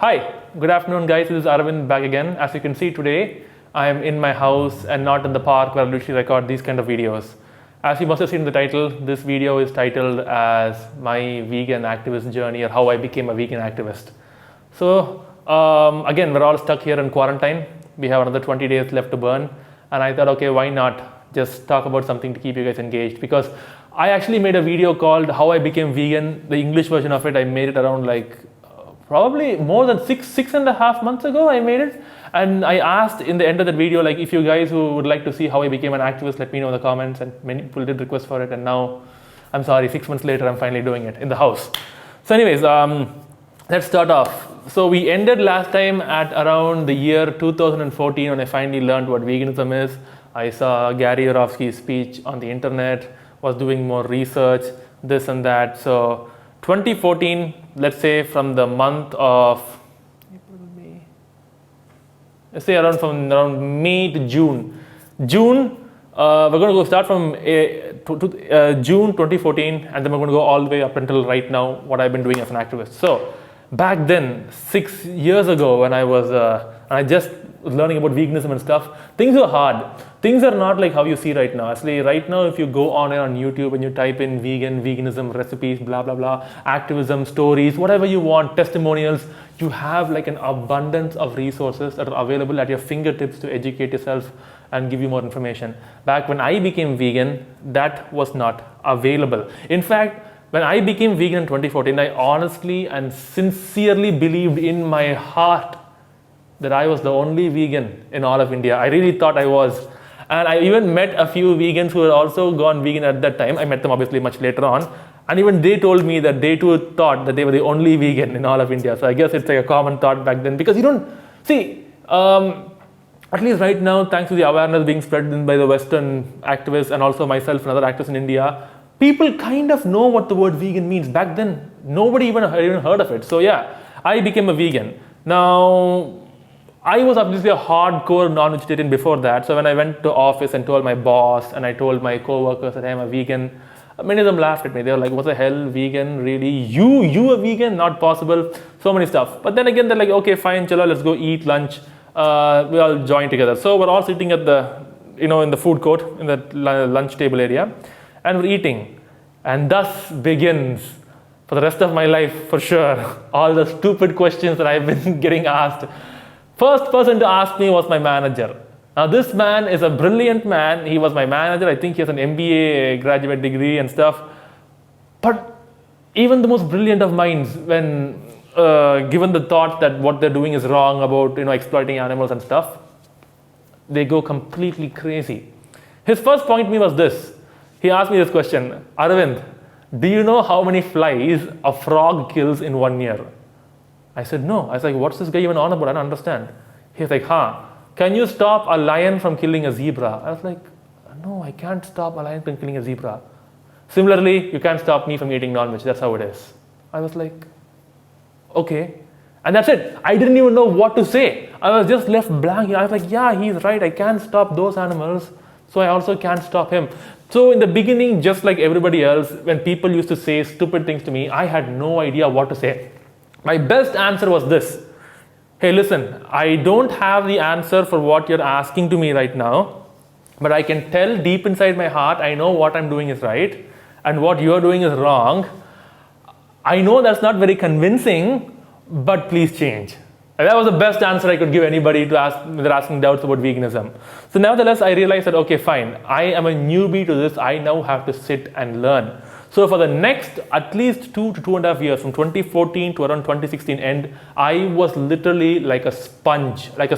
Hi, good afternoon guys, this is Arvind back again. As you can see today, I am in my house and not in the park where I usually record these kind of videos. As you must have seen in the title, this video is titled as my vegan activist journey or how I became a vegan activist. So again, we're all stuck here in quarantine. We have another 20 days left to burn. And I thought, okay, why not just talk about something to keep you guys engaged? Because I actually made a video called How I Became Vegan. The English version of it, I made it around like probably more than six and a half months ago I made it. And I asked in the end of that video, like, if you guys who would like to see how I became an activist, let me know in the comments. And many people did request for it. And now, I'm sorry, 6 months later, I'm finally doing it in the house. So anyways, let's start off. So we ended last time at around the year 2014 when I finally learned what veganism is. I saw Gary Yourofsky's speech on the internet, was doing more research, this and that. So 2014, let's say from the month of, let's say around May to June. June, we're going to go start from June 2014, and then we're going to go all the way up until right now, what I've been doing as an activist. So back then, 6 years ago, when I was, I just was learning about veganism and stuff, things were hard. Things are not like how you see right now. Actually, right now, if you go on YouTube and you type in veganism, recipes, blah, blah, blah, activism, stories, whatever you want, testimonials, you have like an abundance of resources that are available at your fingertips to educate yourself and give you more information. Back when I became vegan, that was not available. In fact, when I became vegan in 2014, I honestly and sincerely believed in my heart that I was the only vegan in all of India. I really thought I was. And I even met a few vegans who had also gone vegan at that time. I met them obviously much later on. And even they told me that they too thought that they were the only vegan in all of India. So I guess it's like a common thought back then. Because you don't, see, at least right now, thanks to the awareness being spread by the Western activists and also myself and other activists in India, people kind of know what the word vegan means. Back then, nobody even heard of it. So yeah, I became a vegan. Now, I was obviously a hardcore non-vegetarian before that. So when I went to office and told my boss and I told my co-workers that I'm a vegan, many of them laughed at me. They were like, what the hell, vegan, really? You a vegan? Not possible. So many stuff. But then again, they're like, okay, fine, chalo, let's go eat lunch. We all join together. So we're all sitting at the, in the food court, in the lunch table area, and we're eating. And thus begins, for the rest of my life, for sure, all the stupid questions that I've been getting asked. First person to ask me was my manager. Now this man is a brilliant man. He was my manager. I think he has an MBA graduate degree and stuff. But even the most brilliant of minds, when given the thought that what they're doing is wrong about exploiting animals and stuff, they go completely crazy. His first point to me was this. He asked me this question, Arvind, do you know how many flies a frog kills in 1 year? I said, no. I was like, what's this guy even on about? I don't understand. He was like, can you stop a lion from killing a zebra? I was like, no, I can't stop a lion from killing a zebra. Similarly, you can't stop me from eating non-veg. That's how it is. I was like, okay. And that's it. I didn't even know what to say. I was just left blank. I was like, yeah, he's right. I can't stop those animals. So I also can't stop him. So in the beginning, just like everybody else, when people used to say stupid things to me, I had no idea what to say. My best answer was this. Hey, listen, I don't have the answer for what you're asking to me right now, but I can tell deep inside my heart, I know what I'm doing is right and what you're doing is wrong. I know that's not very convincing, but please change. And that was the best answer I could give anybody to ask when they're asking doubts about veganism. So nevertheless, I realized that, okay, fine, I am a newbie to this. I now have to sit and learn. So for the next at least 2 to 2.5 years, from 2014 to around 2016 end, I was literally like a sponge, like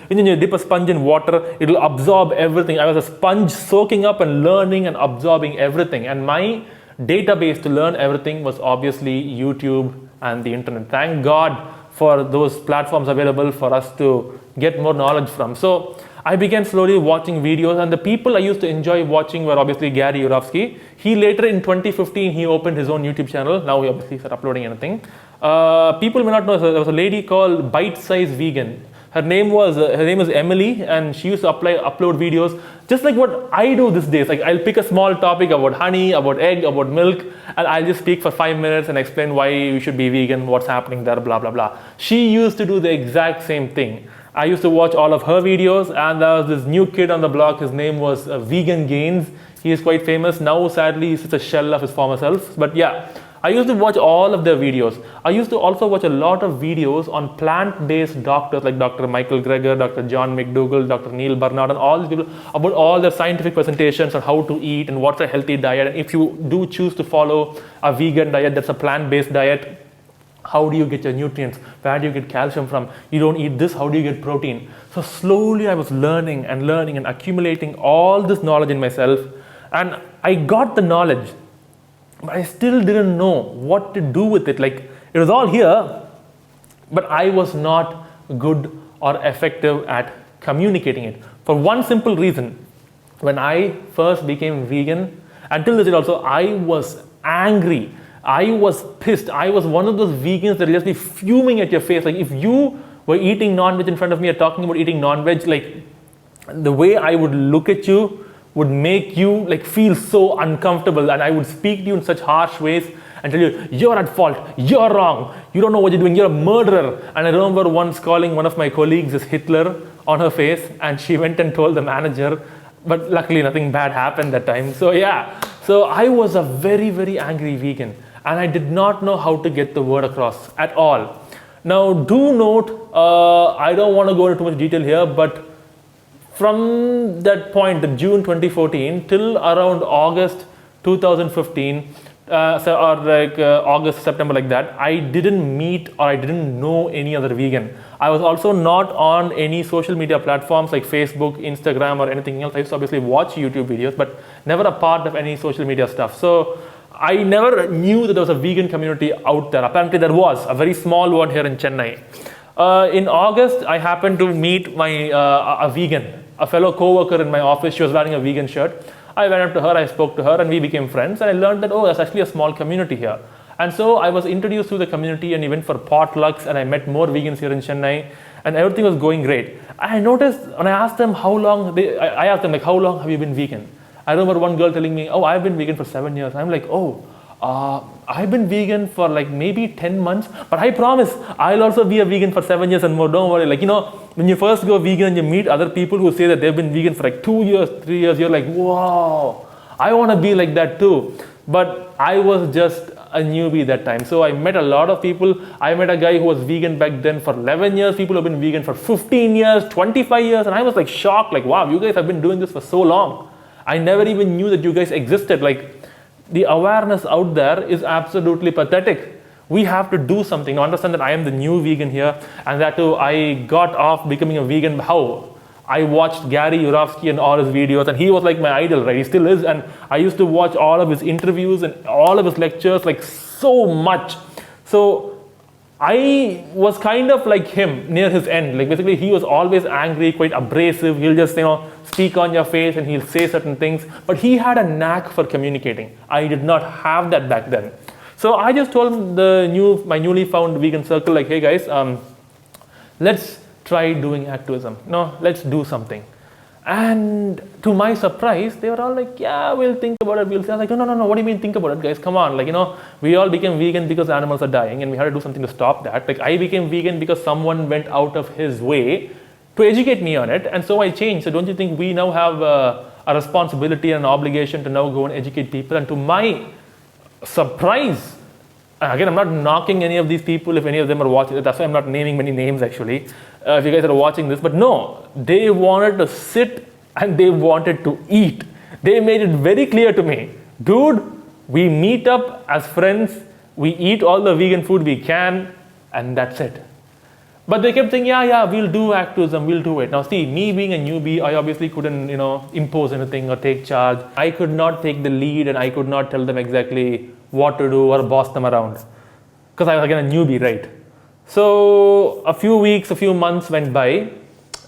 when you dip a sponge in water, it will absorb everything. I was a sponge soaking up and learning and absorbing everything. And my database to learn everything was obviously YouTube and the internet. Thank God for those platforms available for us to get more knowledge from. So I began slowly watching videos, and the people I used to enjoy watching were obviously Gary Yourofsky. He later in 2015, he opened his own YouTube channel. Now he obviously is not uploading anything. People may not know, there was a lady called Bite Size Vegan. Her name is Emily, and she used to upload videos just like what I do these days. Like I'll pick a small topic about honey, about egg, about milk, and I'll just speak for 5 minutes and explain why you should be vegan, what's happening there, blah blah blah. She used to do the exact same thing. I used to watch all of her videos, and there was this new kid on the block. His name was Vegan Gains. He is quite famous now. Sadly, he's just a shell of his former self. But yeah, I used to watch all of their videos. I used to also watch a lot of videos on plant-based doctors like Dr. Michael Greger, Dr. John McDougall, Dr. Neil Barnard, and all these people about all their scientific presentations on how to eat and what's a healthy diet. And if you do choose to follow a vegan diet that's a plant-based diet, how do you get your nutrients? Where do you get calcium from? You don't eat this, how do you get protein? So slowly I was learning and accumulating all this knowledge in myself. And I got the knowledge, but I still didn't know what to do with it. Like, it was all here, but I was not good or effective at communicating it. For one simple reason, when I first became vegan, until this day also, I was angry. I was pissed. I was one of those vegans that will just be fuming at your face. Like if you were eating non-veg in front of me or talking about eating non-veg, like the way I would look at you would make you like feel so uncomfortable, and I would speak to you in such harsh ways and tell you, you're at fault, you're wrong, you don't know what you're doing, you're a murderer. And I remember once calling one of my colleagues as Hitler on her face, and she went and told the manager, but luckily nothing bad happened that time. So yeah, so I was a very, very angry vegan, and I did not know how to get the word across at all. Now do note, I don't want to go into too much detail here, but from that point, the June 2014 till around August 2015, August, September, like that, I didn't meet or I didn't know any other vegan. I was also not on any social media platforms like Facebook, Instagram, or anything else. I used to obviously watch YouTube videos, but never a part of any social media stuff. So I never knew that there was a vegan community out there. Apparently there was a very small one here in Chennai. In August, I happened to meet my a vegan, a fellow co-worker in my office. She was wearing a vegan shirt. I went up to her, I spoke to her, and we became friends. And I learned that, oh, there's actually a small community here. And so I was introduced to the community, and we went for potlucks, and I met more vegans here in Chennai, and everything was going great. I noticed when I asked them how long, I asked them like, how long have you been vegan? I remember one girl telling me, oh, I've been vegan for 7 years. I'm like, oh, I've been vegan for like maybe 10 months, but I promise I'll also be a vegan for 7 years and more. Don't worry. Like, you know, when you first go vegan and you meet other people who say that they've been vegan for like 2 years, 3 years, you're like, wow, I want to be like that too. But I was just a newbie that time. So I met a lot of people. I met a guy who was vegan back then for 11 years. People have been vegan for 15 years, 25 years. And I was like shocked, like, wow, you guys have been doing this for so long. I never even knew that you guys existed. Like, the awareness out there is absolutely pathetic. We have to do something. Now understand that I am the new vegan here, and that too, I got off becoming a vegan. How? I watched Gary Yourofsky and all his videos, and he was like my idol, right? He still is, and I used to watch all of his interviews and all of his lectures, like so much. So I was kind of like him near his end. Like basically, he was always angry, quite abrasive. He'll just, you know, speak on your face and he'll say certain things. But he had a knack for communicating. I did not have that back then. So I just told my newly found vegan circle, like, hey guys, let's try doing activism. No, let's do something. And to my surprise, they were all like, yeah, we'll think about it. We'll say, I was like, no, what do you mean think about it, guys? Come on. Like, you know, we all became vegan because animals are dying and we had to do something to stop that. Like, I became vegan because someone went out of his way to educate me on it. And so I changed. So don't you think we now have a responsibility and an obligation to now go and educate people? And to my surprise, again, I'm not knocking any of these people if any of them are watching. That's why I'm not naming many names actually. If you guys are watching this, but no, they wanted to sit and they wanted to eat. They made it very clear to me, dude, we meet up as friends, we eat all the vegan food we can, and that's it. But they kept saying, yeah, we'll do activism, we'll do it. Now see, me being a newbie, I obviously couldn't, you know, impose anything or take charge. I could not take the lead and I could not tell them exactly what to do or boss them around. Because I was again a newbie, right? So a few weeks, a few months went by,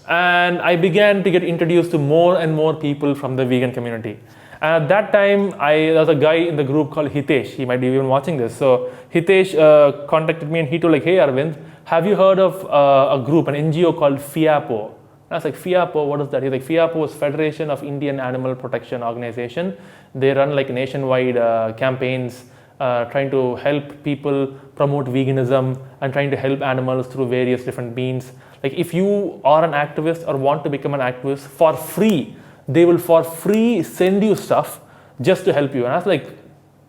and I began to get introduced to more and more people from the vegan community. And at that time, there was a guy in the group called Hitesh. He might be even watching this. So Hitesh contacted me and he told like, hey Arvind, have you heard of a group, an NGO called FIAPO? And I was like, FIAPO, what is that? He's like, FIAPO is Federation of Indian Animal Protection Organization. They run like nationwide campaigns trying to help people promote veganism and trying to help animals through various different means. Like if you are an activist or want to become an activist, for free, they will for free send you stuff just to help you. And I was like,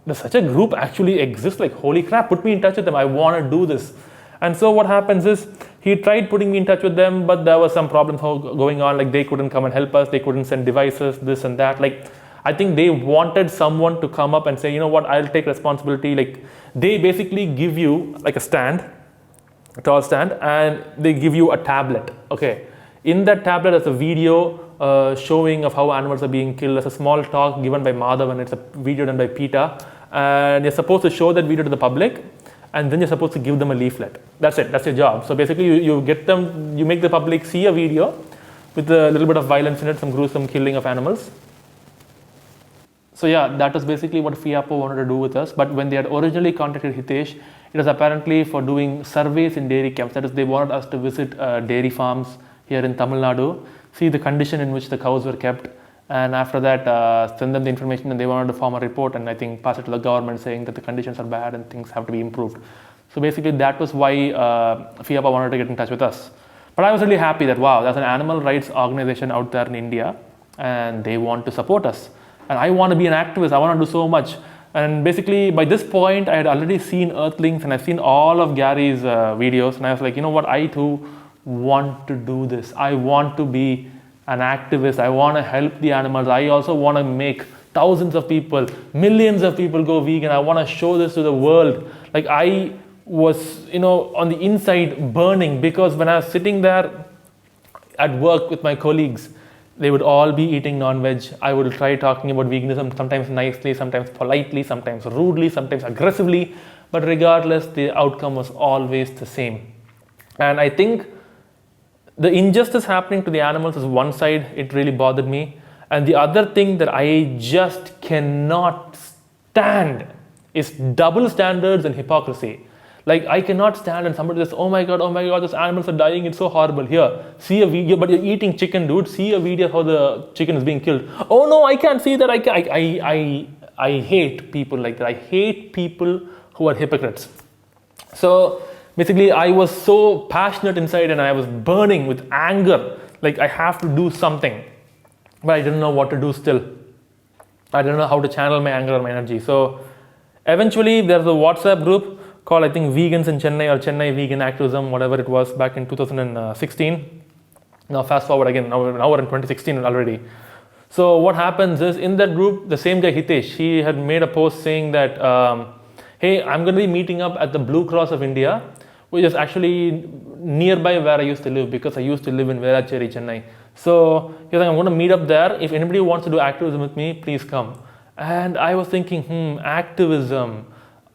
does such a group actually exist? Like, holy crap, put me in touch with them. I want to do this. And so what happens is, he tried putting me in touch with them, but there was some problems going on. Like they couldn't come and help us. They couldn't send devices, this and that. Like, I think they wanted someone to come up and say, you know what, I'll take responsibility. Like they basically give you like a stand, a tall stand, and they give you a tablet. Okay. In that tablet, there's a video showing of how animals are being killed. There's a small talk given by Madhav, and it's a video done by Peter. And you're supposed to show that video to the public, and then you're supposed to give them a leaflet. That's it. That's your job. So basically, you get them, you make the public see a video with a little bit of violence in it, some gruesome killing of animals. So yeah, that was basically what FIAPO wanted to do with us. But when they had originally contacted Hitesh, it was apparently for doing surveys in dairy camps. That is, they wanted us to visit dairy farms here in Tamil Nadu, see the condition in which the cows were kept, and after that send them the information, and they wanted to form a report and I think pass it to the government saying that the conditions are bad and things have to be improved. So basically that was why FIAPO wanted to get in touch with us. But I was really happy that, wow, there's an animal rights organization out there in India and they want to support us. And I want to be an activist. I want to do so much. And basically, by this point, I had already seen Earthlings and I've seen all of Gary's videos. And I was like, you know what? I too want to do this. I want to be an activist. I want to help the animals. I also want to make thousands of people, millions of people go vegan. I want to show this to the world. Like I was, on the inside burning, because when I was sitting there at work with my colleagues, they would all be eating non-veg. I would try talking about veganism, sometimes nicely, sometimes politely, sometimes rudely, sometimes aggressively. But regardless, the outcome was always the same. And I think the injustice happening to the animals is one side, it really bothered me. And the other thing that I just cannot stand is double standards and hypocrisy. Like, I cannot stand and somebody says, oh my God, those animals are dying, it's so horrible. Here, see a video, but you're eating chicken, dude. See a video of how the chicken is being killed. Oh no, I can't see that. I hate people like that. I hate people who are hypocrites. So basically, I was so passionate inside and I was burning with anger. Like, I have to do something. But I didn't know what to do still. I didn't know how to channel my anger or my energy. So eventually, there's a WhatsApp group called, I think, Vegans in Chennai or Chennai Vegan Activism, whatever it was, back in 2016. Now fast forward again, now we're in 2016 already. So what happens is, in that group, the same guy Hitesh, he had made a post saying that, hey, I'm going to be meeting up at the Blue Cross of India, which is actually nearby where I used to live, because I used to live in Velachery, Chennai. So he's like, I'm going to meet up there. If anybody wants to do activism with me, please come. And I was thinking, activism,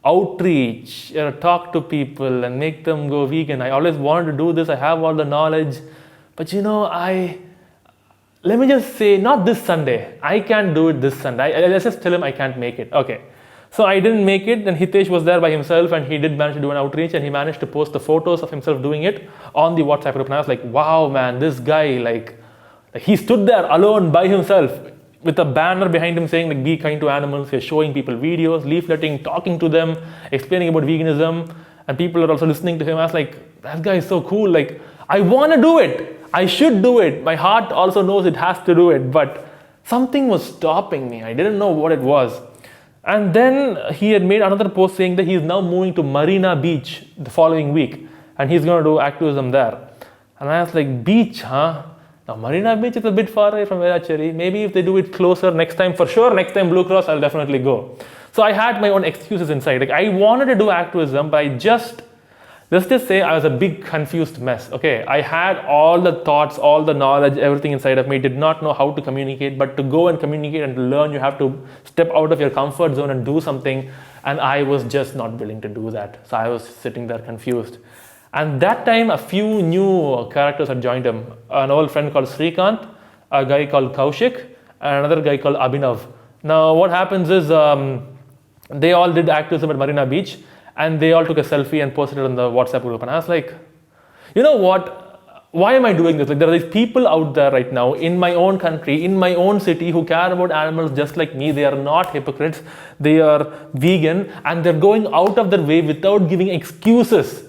outreach, talk to people and make them go vegan. I always wanted to do this. I have all the knowledge. But let me just say, not this Sunday. I can't do it this Sunday. Let's just tell him I can't make it. Okay. So I didn't make it. Then Hitesh was there by himself and he did manage to do an outreach and he managed to post the photos of himself doing it on the WhatsApp group. And I was like, wow, man, this guy, like he stood there alone by himself with a banner behind him saying, like, be kind to animals. He's showing people videos, leafleting, talking to them, explaining about veganism, and people are also listening to him. I was like, that guy is so cool. Like, I want to do it. I should do it. My heart also knows it has to do it, but something was stopping me. I didn't know what it was. And then he had made another post saying that he's now moving to Marina Beach the following week, and he's going to do activism there. And I was like, beach, huh? Now, Marina Beach is a bit far away from Velachery. Maybe if they do it closer next time, for sure, next time Blue Cross, I'll definitely go. So I had my own excuses inside. Like, I wanted to do activism, but let's just say I was a big confused mess. Okay, I had all the thoughts, all the knowledge, everything inside of me, did not know how to communicate, but to go and communicate and to learn, you have to step out of your comfort zone and do something. And I was just not willing to do that. So I was sitting there confused. And that time, a few new characters had joined him. An old friend called Srikant, a guy called Kaushik, and another guy called Abhinav. Now, what happens is, they all did activism at Marina Beach, and they all took a selfie and posted it on the WhatsApp group. And I was like, You know what? Why am I doing this? Like, there are these people out there right now in my own country, in my own city, who care about animals just like me. They are not hypocrites. They are vegan, and they're going out of their way without giving excuses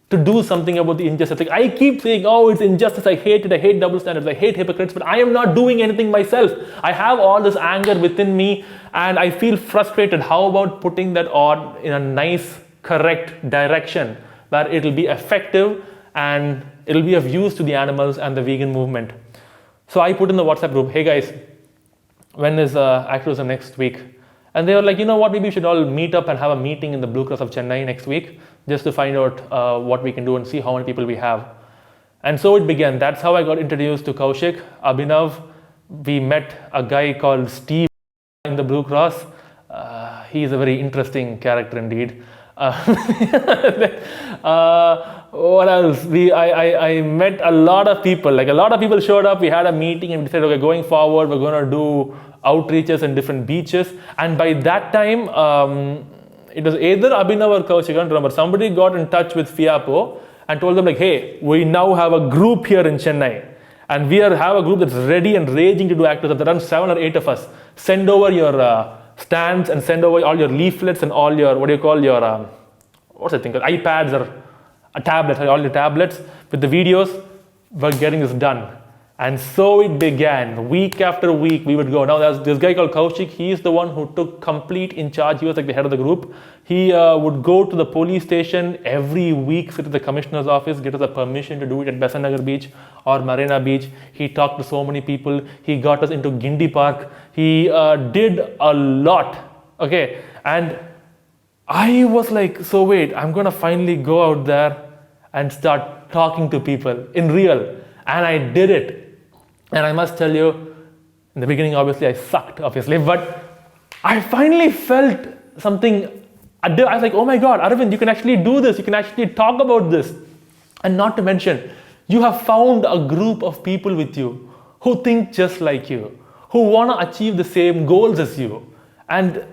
to do something about the injustice. Like, I keep saying, oh, it's injustice. I hate it. I hate double standards. I hate hypocrites. But I am not doing anything myself. I have all this anger within me, and I feel frustrated. How about putting that on in a nice, correct direction where it'll be effective and it'll be of use to the animals and the vegan movement? So I put in the WhatsApp group, hey guys, when is activism next week? And they were like, you know what, maybe we should all meet up and have a meeting in the Blue Cross of Chennai next week just to find out what we can do and see how many people we have. And so it began. That's how I got introduced to Kaushik, Abhinav. We met a guy called Steve in the Blue Cross. He's a very interesting character indeed. What else? I met a lot of people. Like, a lot of people showed up. We had a meeting and we said, okay, going forward, we're going to do outreaches in different beaches. And by that time, it was either Abhinav or Kaushik, I don't remember. Somebody got in touch with FIAPO and told them, like, hey, we now have a group here in Chennai. And we have a group that's ready and raging to do activism. There are 7 or 8 of us. Send over your stands and send over all your leaflets and all your, what do you call your, what's that thing called? iPads or a tablet, all your tablets with the videos. We're getting this done. And so it began. Week after week, we would go. Now, there's this guy called Kaushik. He's the one who took complete in charge. He was like the head of the group. He would go to the police station every week, sit at the commissioner's office, get us a permission to do it at Besant Beach or Marina Beach. He talked to so many people. He got us into Gindi Park. He did a lot. Okay. And I was like, so wait, I'm going to finally go out there and start talking to people in real. And I did it. And I must tell you, in the beginning, obviously, I sucked, but I finally felt something. I was like, oh my God, Arvind, you can actually do this. You can actually talk about this. And not to mention, you have found a group of people with you who think just like you, who want to achieve the same goals as you. And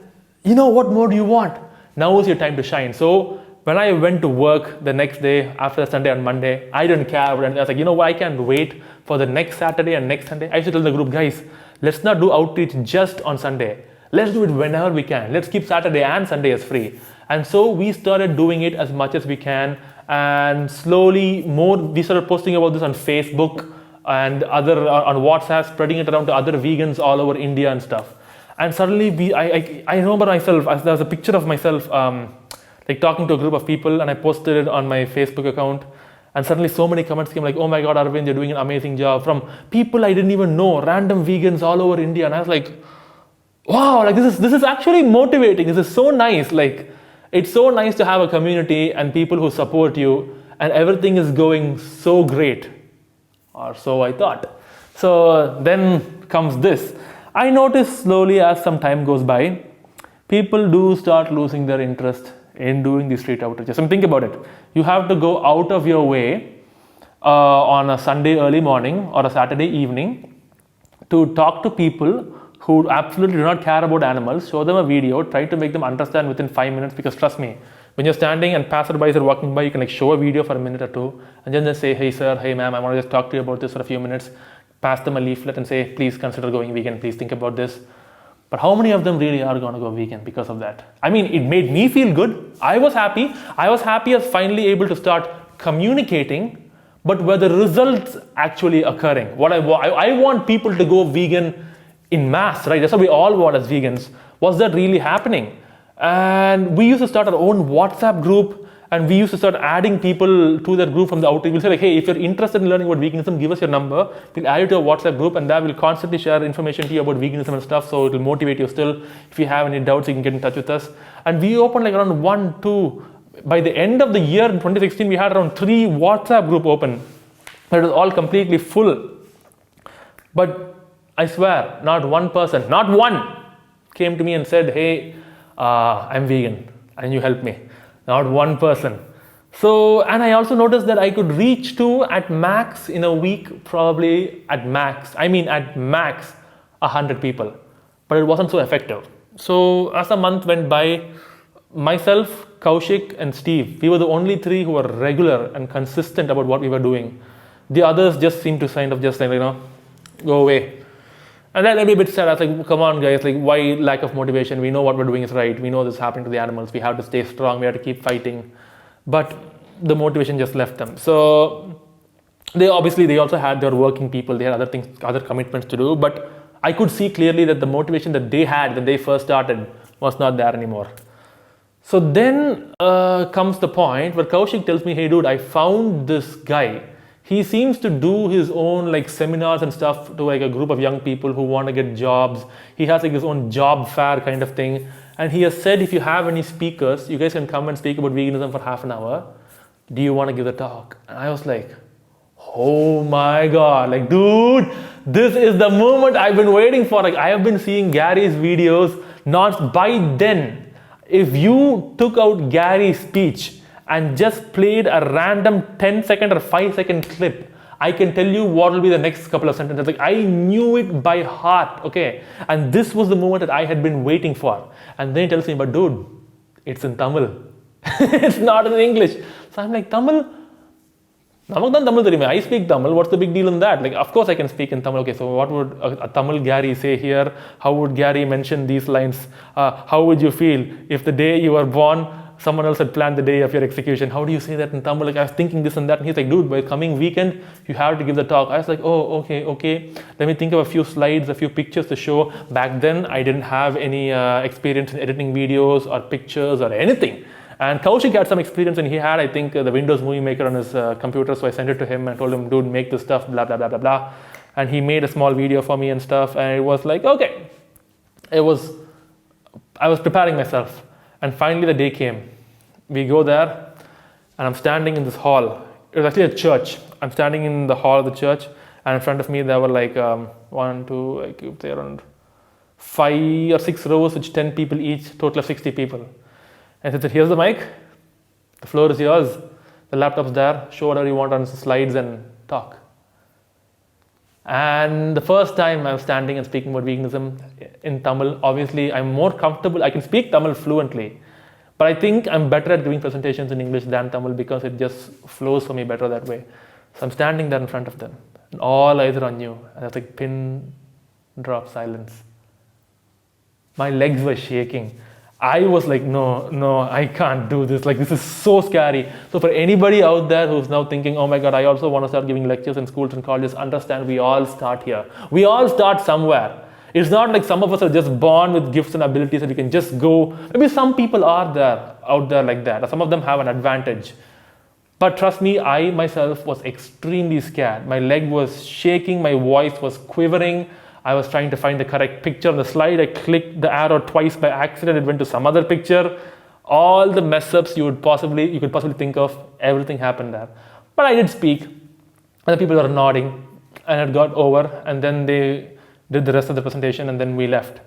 you know, what more do you want? Now is your time to shine. So when I went to work the next day, after Sunday and Monday, I didn't care. I was like, you know what, I can't wait for the next Saturday and next Sunday. I used to tell the group, guys, let's not do outreach just on Sunday. Let's do it whenever we can. Let's keep Saturday and Sunday as free. And so we started doing it as much as we can. And slowly we started posting about this on Facebook and on WhatsApp, spreading it around to other vegans all over India and stuff. And suddenly I remember myself, there was a picture of myself like talking to a group of people, and I posted it on my Facebook account. And suddenly so many comments came like, oh my God, Arvind, you're doing an amazing job, from people I didn't even know, random vegans all over India. And I was like, wow, like this is actually motivating. This is so nice. Like, it's so nice to have a community and people who support you, and everything is going so great. Or so I thought. So then comes this. I noticed slowly as some time goes by, people do start losing their interest in doing these street outreaches. And think about it. You have to go out of your way on a Sunday early morning or a Saturday evening to talk to people who absolutely do not care about animals, show them a video, try to make them understand within 5 minutes, because trust me, when you're standing and passerbys are walking by, you can like show a video for a minute or two and then just say, hey sir, hey ma'am, I want to just talk to you about this for a few minutes, pass them a leaflet and say, please consider going vegan, please think about this. But how many of them really are going to go vegan because of that? I mean, it made me feel good. I was happy. I was happy as finally able to start communicating, but were the results actually occurring? What I want people to go vegan in mass, right? That's what we all want as vegans. Was that really happening? And we used to start our own WhatsApp group, and we used to start adding people to that group from the outreach. We'll say like, hey, if you're interested in learning about veganism, give us your number. We'll add you to a WhatsApp group, and that will constantly share information to you about veganism and stuff. So it will motivate you still. If you have any doubts, you can get in touch with us. And we opened like around 1, 2. By the end of the year in 2016, we had around 3 WhatsApp group open. It was all completely full. But I swear, not one person, not one, came to me and said, hey, I'm vegan and you help me. Not one person. So, and I also noticed that I could reach to, at max in a week, probably at max 100 people. But it wasn't so effective. So as the month went by, myself Kaushik, and Steve. We were the only three who were regular and consistent about what we were doing. The others just seemed to kind of just like, go away. And that made me a bit sad. I was like, come on, guys, like, why lack of motivation? We know what we're doing is right. We know this is happening to the animals. We have to stay strong. We have to keep fighting. But the motivation just left them. So they also had their working people. They had other things, other commitments to do. But I could see clearly that the motivation that they had when they first started was not there anymore. So then comes the point where Kaushik tells me, hey, dude, I found this guy. He seems to do his own like seminars and stuff to like a group of young people who want to get jobs. He has like his own job fair kind of thing. And he has said, if you have any speakers, you guys can come and speak about veganism for half an hour. Do you want to give the talk? And I was like, oh my God, like, dude, this is the moment I've been waiting for. Like, I have been seeing Gary's videos. Not by then, if you took out Gary's speech and just played a random 10-second or 5-second clip, I can tell you what will be the next couple of sentences. Like, I knew it by heart, okay? And this was the moment that I had been waiting for. And then he tells me, but dude, it's in Tamil. It's not in English. So I'm like, Tamil? I speak Tamil. What's the big deal in that? Like, of course I can speak in Tamil. Okay, so what would a Tamil Gary say here? How would Gary mention these lines? How would you feel if the day you were born, someone else had planned the day of your execution? How do you say that in Tamil? Like, I was thinking this and that. And he's like, dude, by coming weekend, you have to give the talk. I was like, oh, okay. Let me think of a few slides, a few pictures to show. Back then, I didn't have any experience in editing videos or pictures or anything. And Kaushik had some experience, and he had, I think, the Windows Movie Maker on his computer. So I sent it to him and told him, dude, make this stuff, blah, blah, blah, blah, blah. And he made a small video for me and stuff. And it was like, okay. I was preparing myself. And finally the day came. We go there, and I'm standing in this hall. It was actually a church. I'm standing in the hall of the church, and in front of me there were like around 5 or 6 rows, which 10 people each, total of 60 people. And he said, here's the mic, the floor is yours, the laptop's there, show whatever you want on the slides and talk. And the first time I'm standing and speaking about veganism in Tamil, obviously I'm more comfortable, I can speak Tamil fluently, but I think I'm better at doing presentations in English than Tamil because it just flows for me better that way. So I'm standing there in front of them, and all eyes are on you, and there's like pin drop silence. My legs were shaking. I was like, no, I can't do this. Like, this is so scary. So for anybody out there who's now thinking, oh my God, I also want to start giving lectures in schools and colleges, understand we all start here. We all start somewhere. It's not like some of us are just born with gifts and abilities and we can just go. Maybe some people are out there like that. Or some of them have an advantage. But trust me, I myself was extremely scared. My leg was shaking. My voice was quivering. I was trying to find the correct picture on the slide. I clicked the arrow twice by accident. It went to some other picture. All the mess ups you could possibly think of, everything happened there. But I did speak, and the people were nodding, and it got over. And then they did the rest of the presentation, and then we left.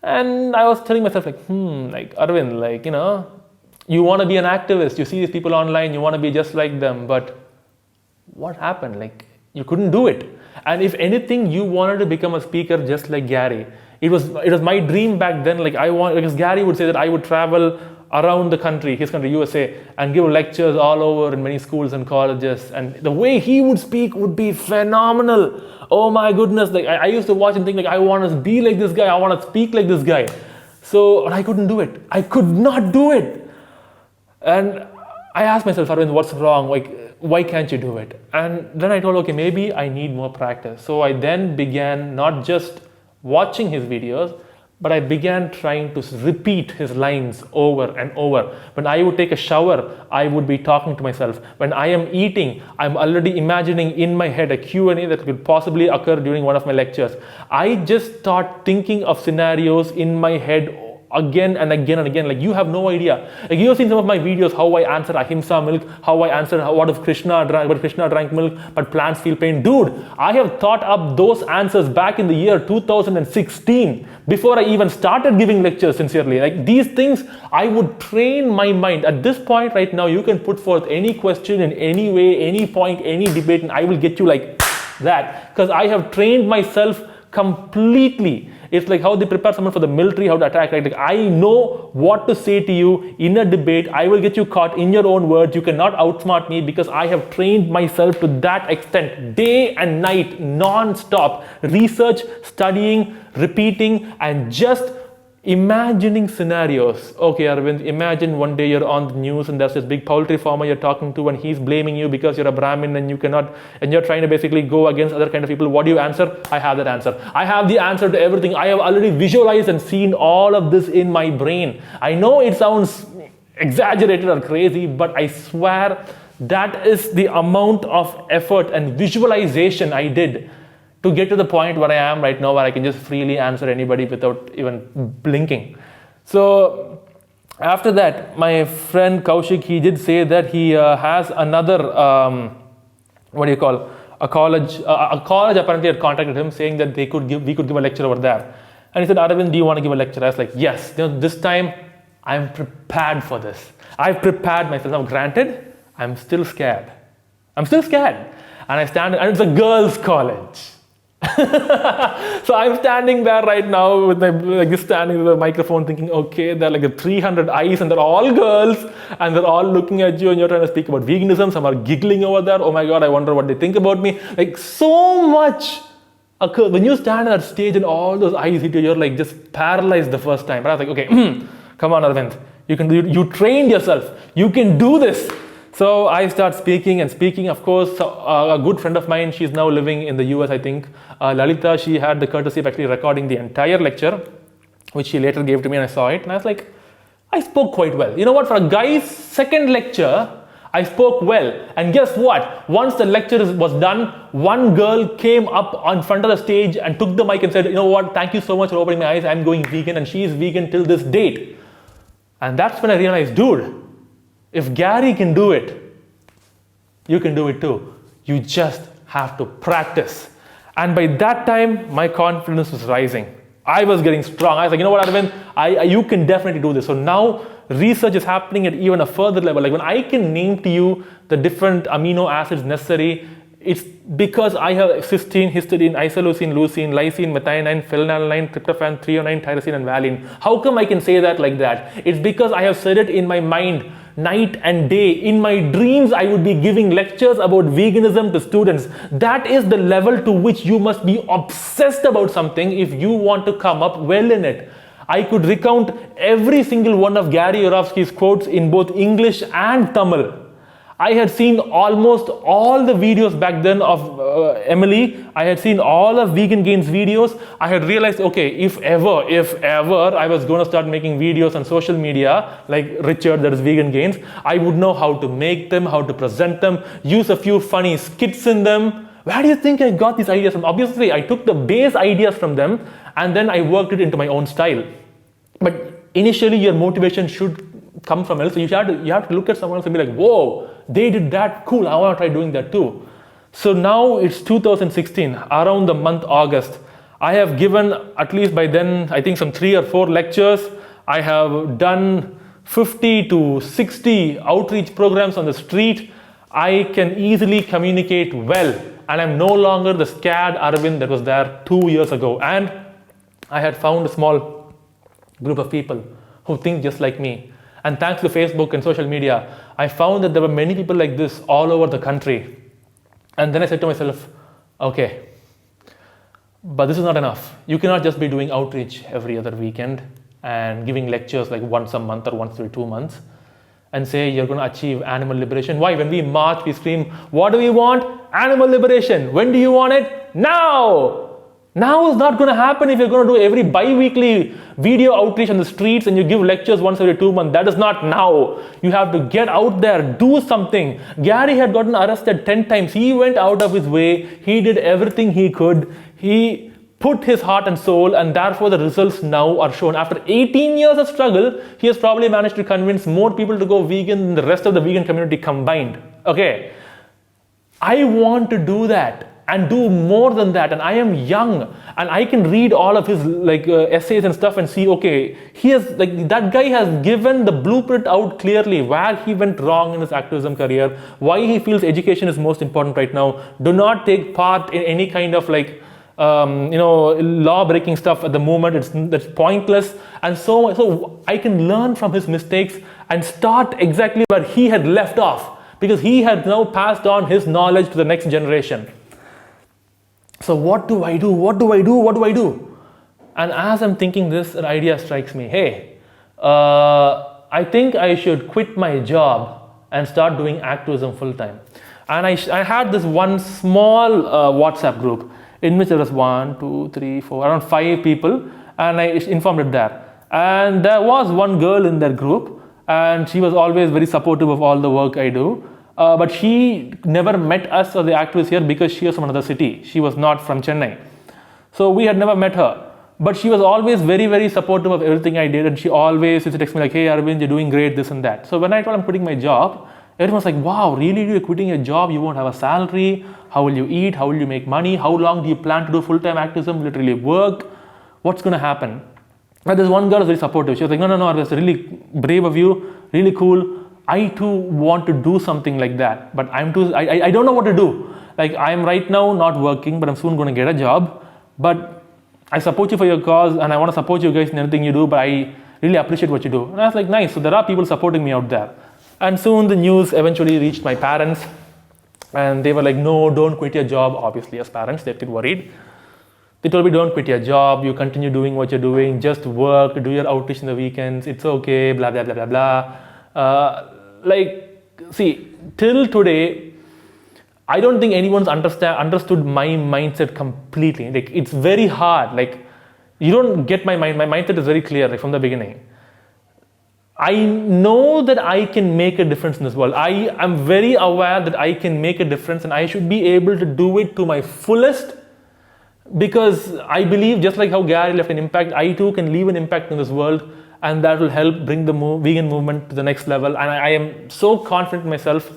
And I was telling myself, like, like Arvind, like, you want to be an activist. You see these people online, you want to be just like them. But what happened? Like, you couldn't do it. And if anything, you wanted to become a speaker just like Gary. It was my dream back then. Like, because Gary would say that I would travel around the country, his country, USA, and give lectures all over in many schools and colleges. And the way he would speak would be phenomenal. Oh my goodness. Like, I used to watch and think, like, I want to be like this guy. I want to speak like this guy. So, and I couldn't do it. I could not do it. And I asked myself, Arvind, what's wrong? Like, why can't you do it? And then I told, okay, maybe I need more practice. So I then began not just watching his videos, but I began trying to repeat his lines over and over. When I would take a shower, I would be talking to myself. When I am eating, I'm already imagining in my head a Q&A that could possibly occur during one of my lectures. I just start thinking of scenarios in my head again and again and again. Like, you have no idea. Like, you have seen some of my videos, how I answer ahimsa milk, how I answer what if Krishna drank milk but plants feel pain. Dude, I have thought up those answers back in the year 2016 before I even started giving lectures sincerely. Like, these things, I would train my mind. At this point right now, you can put forth any question in any way, any point, any debate, and I will get you like that, because I have trained myself completely. It's like how they prepare someone for the military, how to attack, right? Like, I know what to say to you in a debate. I will get you caught in your own words. You cannot outsmart me because I have trained myself to that extent, day and night, non-stop, research, studying, repeating, and just imagining scenarios. Okay, Arvind, imagine one day you're on the news and there's this big poultry farmer you're talking to and he's blaming you because you're a Brahmin and you cannot, and you're trying to basically go against other kind of people. What do you answer? I have that answer. I have the answer to everything. I have already visualized and seen all of this in my brain. I know it sounds exaggerated or crazy, but I swear that is the amount of effort and visualization I did to get to the point where I am right now, where I can just freely answer anybody without even blinking. So after that, my friend Kaushik, he did say that he has another, a college apparently had contacted him saying that we could give a lecture over there. And he said, Arvind, do you want to give a lecture? I was like, yes, this time I'm prepared for this. I've prepared myself. Now granted, I'm still scared. And I stand, and it's a girls' college. So I'm standing there right now with just standing with the microphone thinking, okay, there are like 300 eyes and they're all girls and they're all looking at you and you're trying to speak about veganism. Some are giggling over there. Oh my God, I wonder what they think about me. Like so much occurs. When you stand on that stage and all those eyes hit you, you're like just paralyzed the first time. But I was like, okay, come on, Arvind. You can do it. You trained yourself. You can do this. So I start speaking. Of course, a good friend of mine, she's now living in the US, I think. Lalita, she had the courtesy of actually recording the entire lecture, which she later gave to me and I saw it. And I was like, I spoke quite well. You know what? For a guy's second lecture, I spoke well. And guess what? Once the lecture was done, one girl came up on front of the stage and took the mic and said, you know what? Thank you so much for opening my eyes. I'm going vegan. And she is vegan till this date. And that's when I realized, dude, if Gary can do it, you can do it too. You just have to practice. And by that time, my confidence was rising. I was getting strong. I was like, you know what, Arvind, you can definitely do this. So now research is happening at even a further level. Like when I can name to you the different amino acids necessary, it's because I have cysteine, histidine, isoleucine, leucine, lysine, methionine, phenylalanine, tryptophan, threonine, tyrosine, and valine. How come I can say that like that? It's because I have said it in my mind night and day. In my dreams, I would be giving lectures about veganism to students. That is the level to which you must be obsessed about something if you want to come up well in it. I could recount every single one of Gary Yourofsky's quotes in both English and Tamil. I had seen almost all the videos back then of Emily. I had seen all of Vegan Gains videos. I had realized, okay, if ever I was going to start making videos on social media, like Richard, that is Vegan Gains, I would know how to make them, how to present them, use a few funny skits in them. Where do you think I got these ideas from? Obviously, I took the base ideas from them and then I worked it into my own style. But initially, your motivation should come from else. So you have to look at someone else and be like, whoa, they did that, cool, I want to try doing that too. So now it's 2016, around the month August. I have given, at least by then, I think some 3 or 4 lectures. I have done 50 to 60 outreach programs on the street. I can easily communicate well. And I'm no longer the scared Arvind that was there 2 years ago. And I had found a small group of people who think just like me. And thanks to Facebook and social media, I found that there were many people like this all over the country. And then I said to myself, okay, but this is not enough. You cannot just be doing outreach every other weekend and giving lectures like once a month or once every 2 months and say you're going to achieve animal liberation. Why? When we march, we scream, what do we want? Animal liberation. When do you want it? Now! Now is not going to happen if you're going to do every bi-weekly video outreach on the streets and you give lectures once every 2 months. That is not now. You have to get out there, do something. Gary had gotten arrested 10 times. He went out of his way. He did everything he could. He put his heart and soul, and therefore the results now are shown. After 18 years of struggle, he has probably managed to convince more people to go vegan than the rest of the vegan community combined. Okay. I want to do that and do more than that, and I am young and I can read all of his essays and stuff and see, okay, he has that guy has given the blueprint out clearly where he went wrong in his activism career, why he feels education is most important right now. Do not take part in any kind of law-breaking stuff at the moment. That's pointless, and so I can learn from his mistakes and start exactly where he had left off, because he had now passed on his knowledge to the next generation. So what do I do? What do I do? What do I do? And as I'm thinking this, an idea strikes me. Hey, I think I should quit my job and start doing activism full time. And I had this one small WhatsApp group in which there was 1, 2, 3, 4, around 5 people, and I informed it there. And there was one girl in that group, and she was always very supportive of all the work I do. But she never met us or the activists here because she was from another city. She was not from Chennai. So we had never met her. But she was always very, very supportive of everything I did, and she always used to text me like, hey Arvind, you're doing great, this and that. So when I told I'm quitting my job, everyone was like, wow, really, you're quitting your job? You won't have a salary? How will you eat? How will you make money? How long do you plan to do full-time activism? Will it really work? What's going to happen? But this one girl was very supportive. She was like, no, that's really brave of you, really cool. I too want to do something like that, but I don't know what to do. Like, I'm right now not working, but I'm soon going to get a job. But I support you for your cause, and I want to support you guys in anything you do, but I really appreciate what you do. And I was like, nice. So there are people supporting me out there. And soon the news eventually reached my parents, and they were like, no, don't quit your job. Obviously, as parents, they get worried. They told me, don't quit your job. You continue doing what you're doing. Just work, do your outreach in the weekends. It's okay, blah, blah, blah, blah, blah. See, till today, I don't think anyone's understood my mindset completely. Like, it's very hard. Like, you don't get my mind. My mindset is very clear, like, from the beginning. I know that I can make a difference in this world. I am very aware that I can make a difference, and I should be able to do it to my fullest, because I believe, just like how Gary left an impact, I too can leave an impact in this world, and that will help bring the vegan movement to the next level. And I am so confident in myself.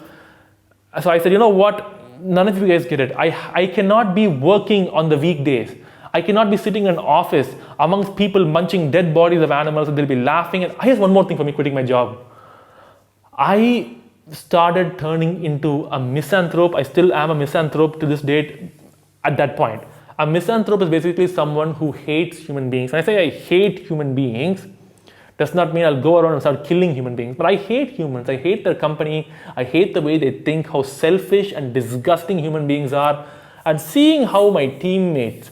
So I said, you know what? None of you guys get it. I cannot be working on the weekdays. I cannot be sitting in an office amongst people munching dead bodies of animals, and they'll be laughing. And here's one more thing for me quitting my job. I started turning into a misanthrope. I still am a misanthrope to this date at that point. A misanthrope is basically someone who hates human beings. When I say I hate human beings, does not mean I'll go around and start killing human beings. But I hate humans. I hate their company. I hate the way they think, how selfish and disgusting human beings are. And seeing how my teammates,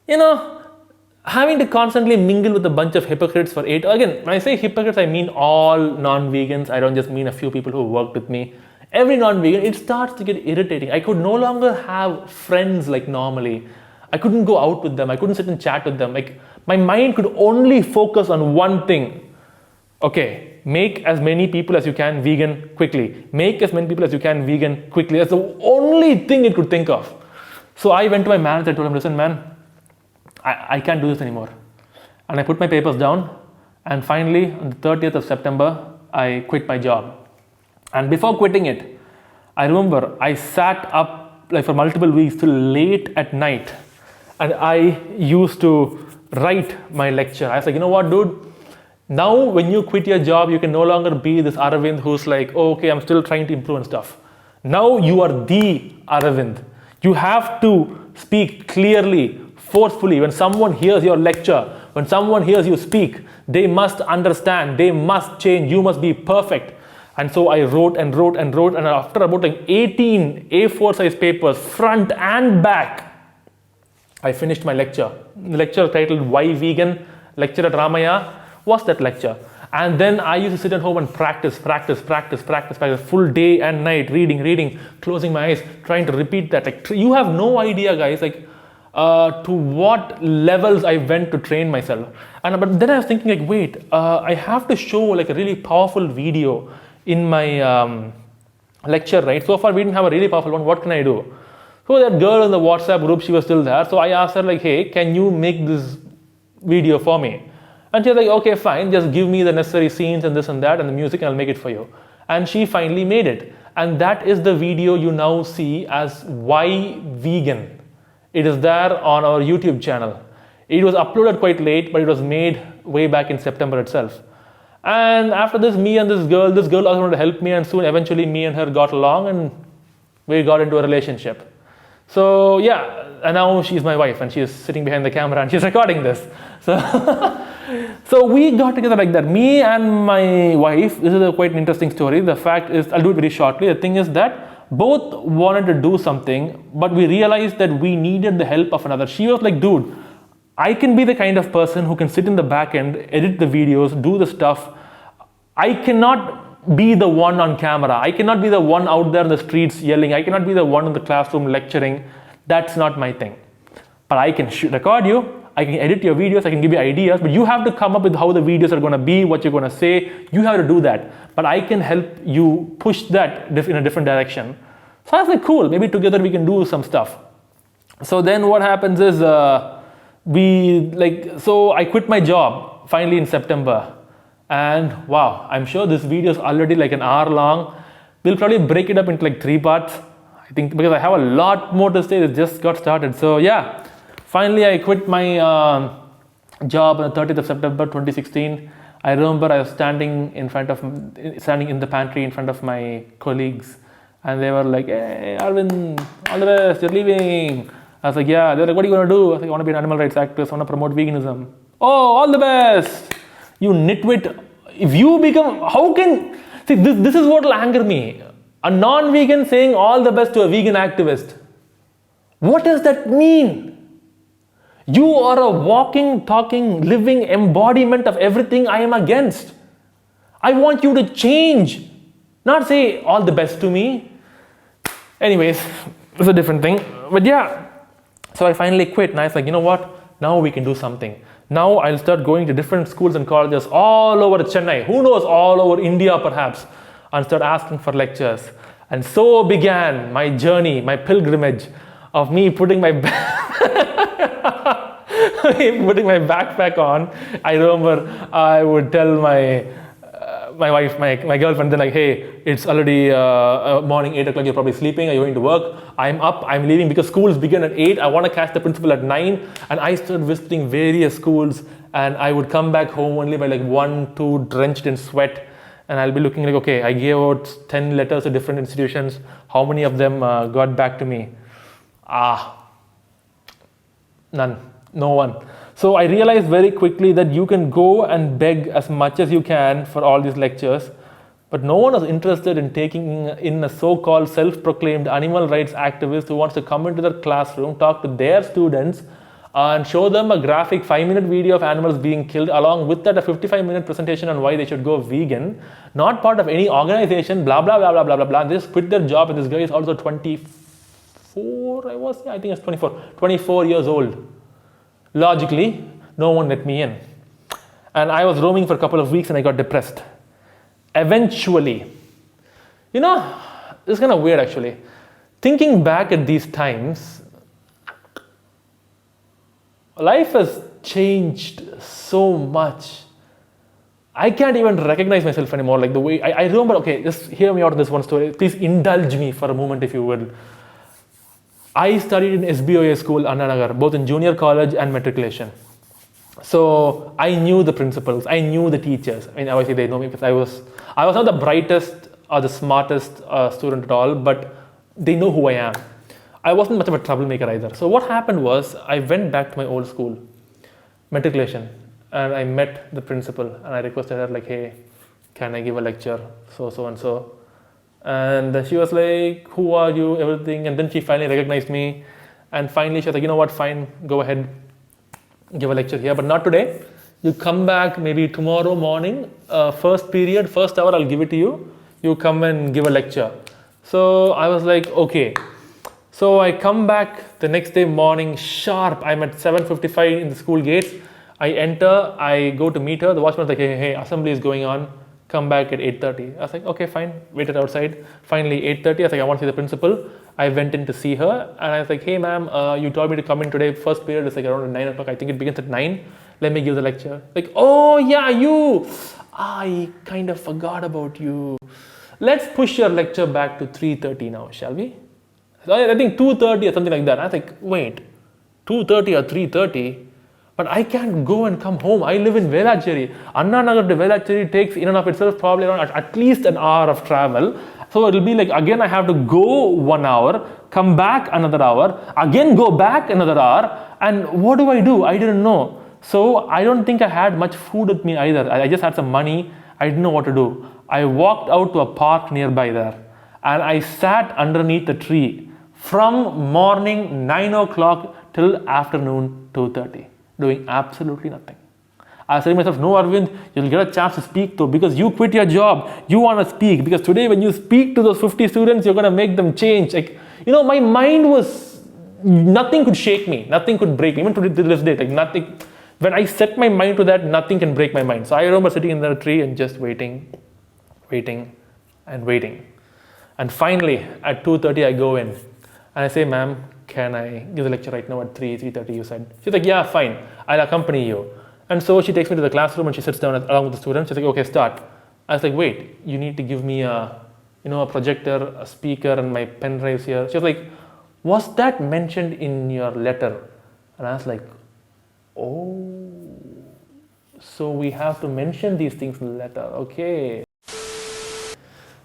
having to constantly mingle with a bunch of hypocrites for 8 hours. Again, when I say hypocrites, I mean all non-vegans. I don't just mean a few people who worked with me. Every non-vegan, it starts to get irritating. I could no longer have friends like normally. I couldn't go out with them. I couldn't sit and chat with them. Like, my mind could only focus on one thing. Okay, make as many people as you can vegan quickly. Make as many people as you can vegan quickly. That's the only thing it could think of. So I went to my manager. I told him, listen, man, I can't do this anymore. And I put my papers down. And finally, on the 30th of September, I quit my job. And before quitting it, I remember I sat up like for multiple weeks till late at night. And I used to write my lecture. I was like, you know what, dude? Now when you quit your job, you can no longer be this Arvind who's like, oh, okay, I'm still trying to improve and stuff. Now you are the Arvind. You have to speak clearly, forcefully. When someone hears your lecture, when someone hears you speak, they must understand, they must change, you must be perfect. And so I wrote and wrote and wrote, and after about like 18 A4 size papers, front and back, I finished my lecture. The lecture titled Why Vegan? Lecture at Ramaya was that lecture. And then I used to sit at home and practice, full day and night, reading, closing my eyes, trying to repeat that. Like, you have no idea, guys, like to what levels I went to train myself. But then I was thinking, like, wait, I have to show like a really powerful video in my lecture, right? So far we didn't have a really powerful one. What can I do? So that girl in the WhatsApp group, she was still there. So I asked her, like, hey, can you make this video for me? And she was like, okay, fine, just give me the necessary scenes and this and that and the music, and I'll make it for you. And she finally made it. And that is the video you now see as Why Vegan. It is there on our YouTube channel. It was uploaded quite late, but it was made way back in September itself. And after this, me and this girl also wanted to help me, and soon eventually me and her got along and we got into a relationship. So yeah, and now she's my wife and she's sitting behind the camera and she's recording this. So, so we got together like that. Me and my wife, this is a quite interesting story. The fact is, I'll do it very shortly. The thing is that both wanted to do something, but we realized that we needed the help of another. She was like, dude, I can be the kind of person who can sit in the back end, edit the videos, do the stuff. I cannot be the one on camera. I cannot be the one out there in the streets yelling. I cannot be the one in the classroom lecturing. That's not my thing. But I can record you. I can edit your videos. I can give you ideas. But you have to come up with how the videos are going to be, what you're going to say. You have to do that. But I can help you push that in a different direction. So I was like, cool. Maybe together we can do some stuff. So then what happens is so I quit my job finally in September. And wow, I'm sure this video is already like an hour long. We'll probably break it up into like 3 parts. I think because I have a lot more to say. It just got started. So yeah, finally I quit my job on the 30th of September 2016. I remember I was standing in the pantry in front of my colleagues, and they were like, "Hey, Arvind, all the best, you're leaving." I was like, "Yeah." They're like, "What are you gonna do?" I was like, "I want to be an animal rights activist. I want to promote veganism." "Oh, all the best." You nitwit, if you become, how can, see, this is what will anger me. A non-vegan saying all the best to a vegan activist. What does that mean? You are a walking, talking, living embodiment of everything I am against. I want you to change, not say all the best to me. Anyways, it's a different thing. But yeah, so I finally quit and I was like, you know what? Now we can do something. Now I'll start going to different schools and colleges all over Chennai, who knows, all over India perhaps, and start asking for lectures. And so began my journey, my pilgrimage of me putting my backpack on. I remember I would tell my wife, my girlfriend, then like, hey, it's already morning, 8 o'clock, you're probably sleeping, are you going to work? I'm up, I'm leaving because schools begin at 8, I want to catch the principal at 9, and I started visiting various schools, and I would come back home only by like 1, 2, drenched in sweat, and I'll be looking like, okay, I gave out 10 letters to different institutions, how many of them got back to me? None, no one. So I realized very quickly that you can go and beg as much as you can for all these lectures, but no one is interested in taking in a so-called self-proclaimed animal rights activist who wants to come into their classroom, talk to their students, and show them a graphic 5-minute video of animals being killed, along with that a 55-minute presentation on why they should go vegan, not part of any organization, blah, blah, blah, blah, blah, blah, blah. They just quit their job, and this guy is also 24, I think it's 24 years old. Logically, no one let me in. And I was roaming for a couple of weeks and I got depressed. Eventually, you know, it's kind of weird actually. Thinking back at these times, life has changed so much. I can't even recognize myself anymore. Like the way, I remember, okay, just hear me out in this one story. Please indulge me for a moment if you will. I studied in SBOA school, Anna Nagar, both in junior college and matriculation. So I knew the principals, I knew the teachers. I mean, obviously they know me because I was not the brightest or the smartest student at all, but they know who I am. I wasn't much of a troublemaker either. So what happened was I went back to my old school, matriculation, and I met the principal and I requested her like, hey, can I give a lecture? So and so. And she was like, who are you, everything. And then she finally recognized me. And finally she was like, you know what, fine, go ahead, give a lecture here, but not today. You come back maybe tomorrow morning, first period, first hour, I'll give it to you. You come and give a lecture. So I was like, okay. So I come back the next day morning sharp. I'm at 7:55 in the school gates. I enter, I go to meet her. The watchman's like, hey, assembly is going on. Come back at 8:30. I was like, okay, fine. Waited outside. Finally, 8:30. I was like, I want to see the principal. I went in to see her and I was like, hey, ma'am, you told me to come in today. First period is like around 9 o'clock. I think it begins at 9. Let me give the lecture. Like, oh, yeah, you. I kind of forgot about you. Let's push your lecture back to 3:30 now, shall we? So I think 2:30 or something like that. I was like, wait, 2:30 or 3:30? But I can't go and come home. I live in Velacheri. Anna Nagar to Velacheri takes in and of itself probably around at least an hour of travel. So it'll be like, again, I have to go 1 hour, come back another hour, again go back another hour. And what do? I didn't know. So I don't think I had much food with me either. I just had some money. I didn't know what to do. I walked out to a park nearby there and I sat underneath the tree from morning 9 o'clock till afternoon 2:30, doing absolutely nothing. I was telling myself, no, Arvind, you'll get a chance to speak though, because you quit your job. You want to speak because today when you speak to those 50 students, you're going to make them change. Like, my mind was, nothing could shake me. Nothing could break me. Even to this day, like nothing. When I set my mind to that, nothing can break my mind. So I remember sitting in the tree and just waiting. And finally, at 2:30, I go in and I say, ma'am, can I give the lecture right now at 3:30, you said? She's like, yeah, fine. I'll accompany you. And so she takes me to the classroom and she sits down along with the students. She's like, okay, start. I was like, wait, you need to give me a projector, a speaker, and my pen drives here. She was like, was that mentioned in your letter? And I was like, oh, so we have to mention these things in the letter. Okay.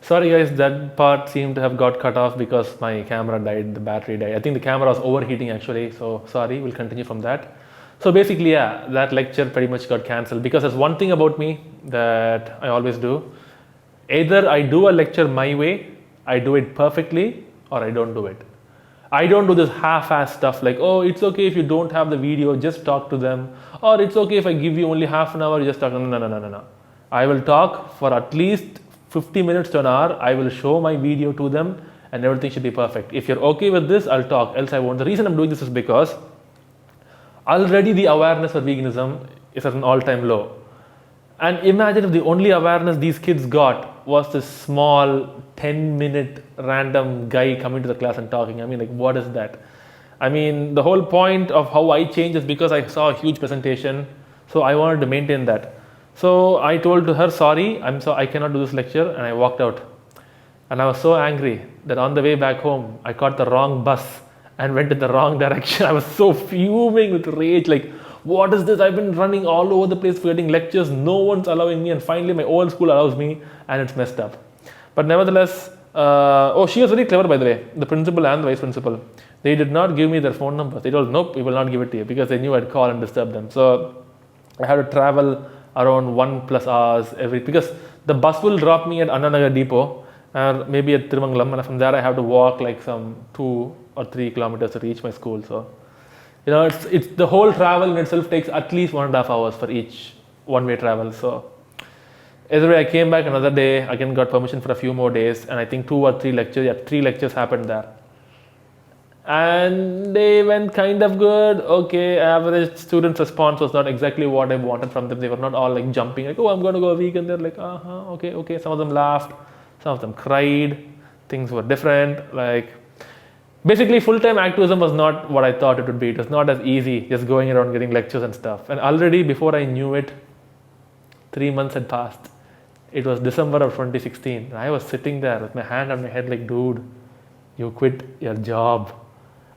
Sorry guys, that part seemed to have got cut off because my camera died, the battery died. I think the camera was overheating actually, so sorry, we'll continue from that. So basically, yeah, that lecture pretty much got cancelled because there's one thing about me that I always do. Either I do a lecture my way, I do it perfectly, or I don't do it. I don't do this half-ass stuff like, oh, it's okay if you don't have the video, just talk to them. Or it's okay if I give you only half an hour, just talk. No. I will talk for at least 50 minutes to an hour. I will show my video to them and everything should be perfect. If you're okay with this, I'll talk, else I won't. The reason I'm doing this is because already the awareness for veganism is at an all-time low. And imagine if the only awareness these kids got was this small 10-minute random guy coming to the class and talking. I mean, like, what is that? I mean, the whole point of how I changed is because I saw a huge presentation. So I wanted to maintain that. So I told her, sorry, I cannot do this lecture, and I walked out. And I was so angry that on the way back home, I caught the wrong bus and went in the wrong direction. I was so fuming with rage, like, what is this? I've been running all over the place for getting lectures. No one's allowing me, and finally my own school allows me, and it's messed up. But nevertheless, she was very clever, by the way, the principal and the vice principal. They did not give me their phone numbers. They told, nope, we will not give it to you, because they knew I'd call and disturb them. So I had to travel around 1+ hours because the bus will drop me at Annanagar depot or maybe at Tirumangalam, and from there I have to walk like some 2 or 3 kilometers to reach my school. So it's the whole travel in itself takes at least 1.5 hours for each one-way travel. So either way, I came back another day, again got permission for a few more days, and I think 2 or 3 lectures, 3 lectures happened there. And they went kind of good. Okay, average student response was not exactly what I wanted from them. They were not all like jumping, like, oh, I'm going to go vegan. They're like, okay. Some of them laughed, some of them cried. Things were different. Like, basically, full-time activism was not what I thought it would be. It was not as easy, just going around getting lectures and stuff. And already before I knew it, 3 months had passed. It was December of 2016. And I was sitting there with my hand on my head like, dude, you quit your job.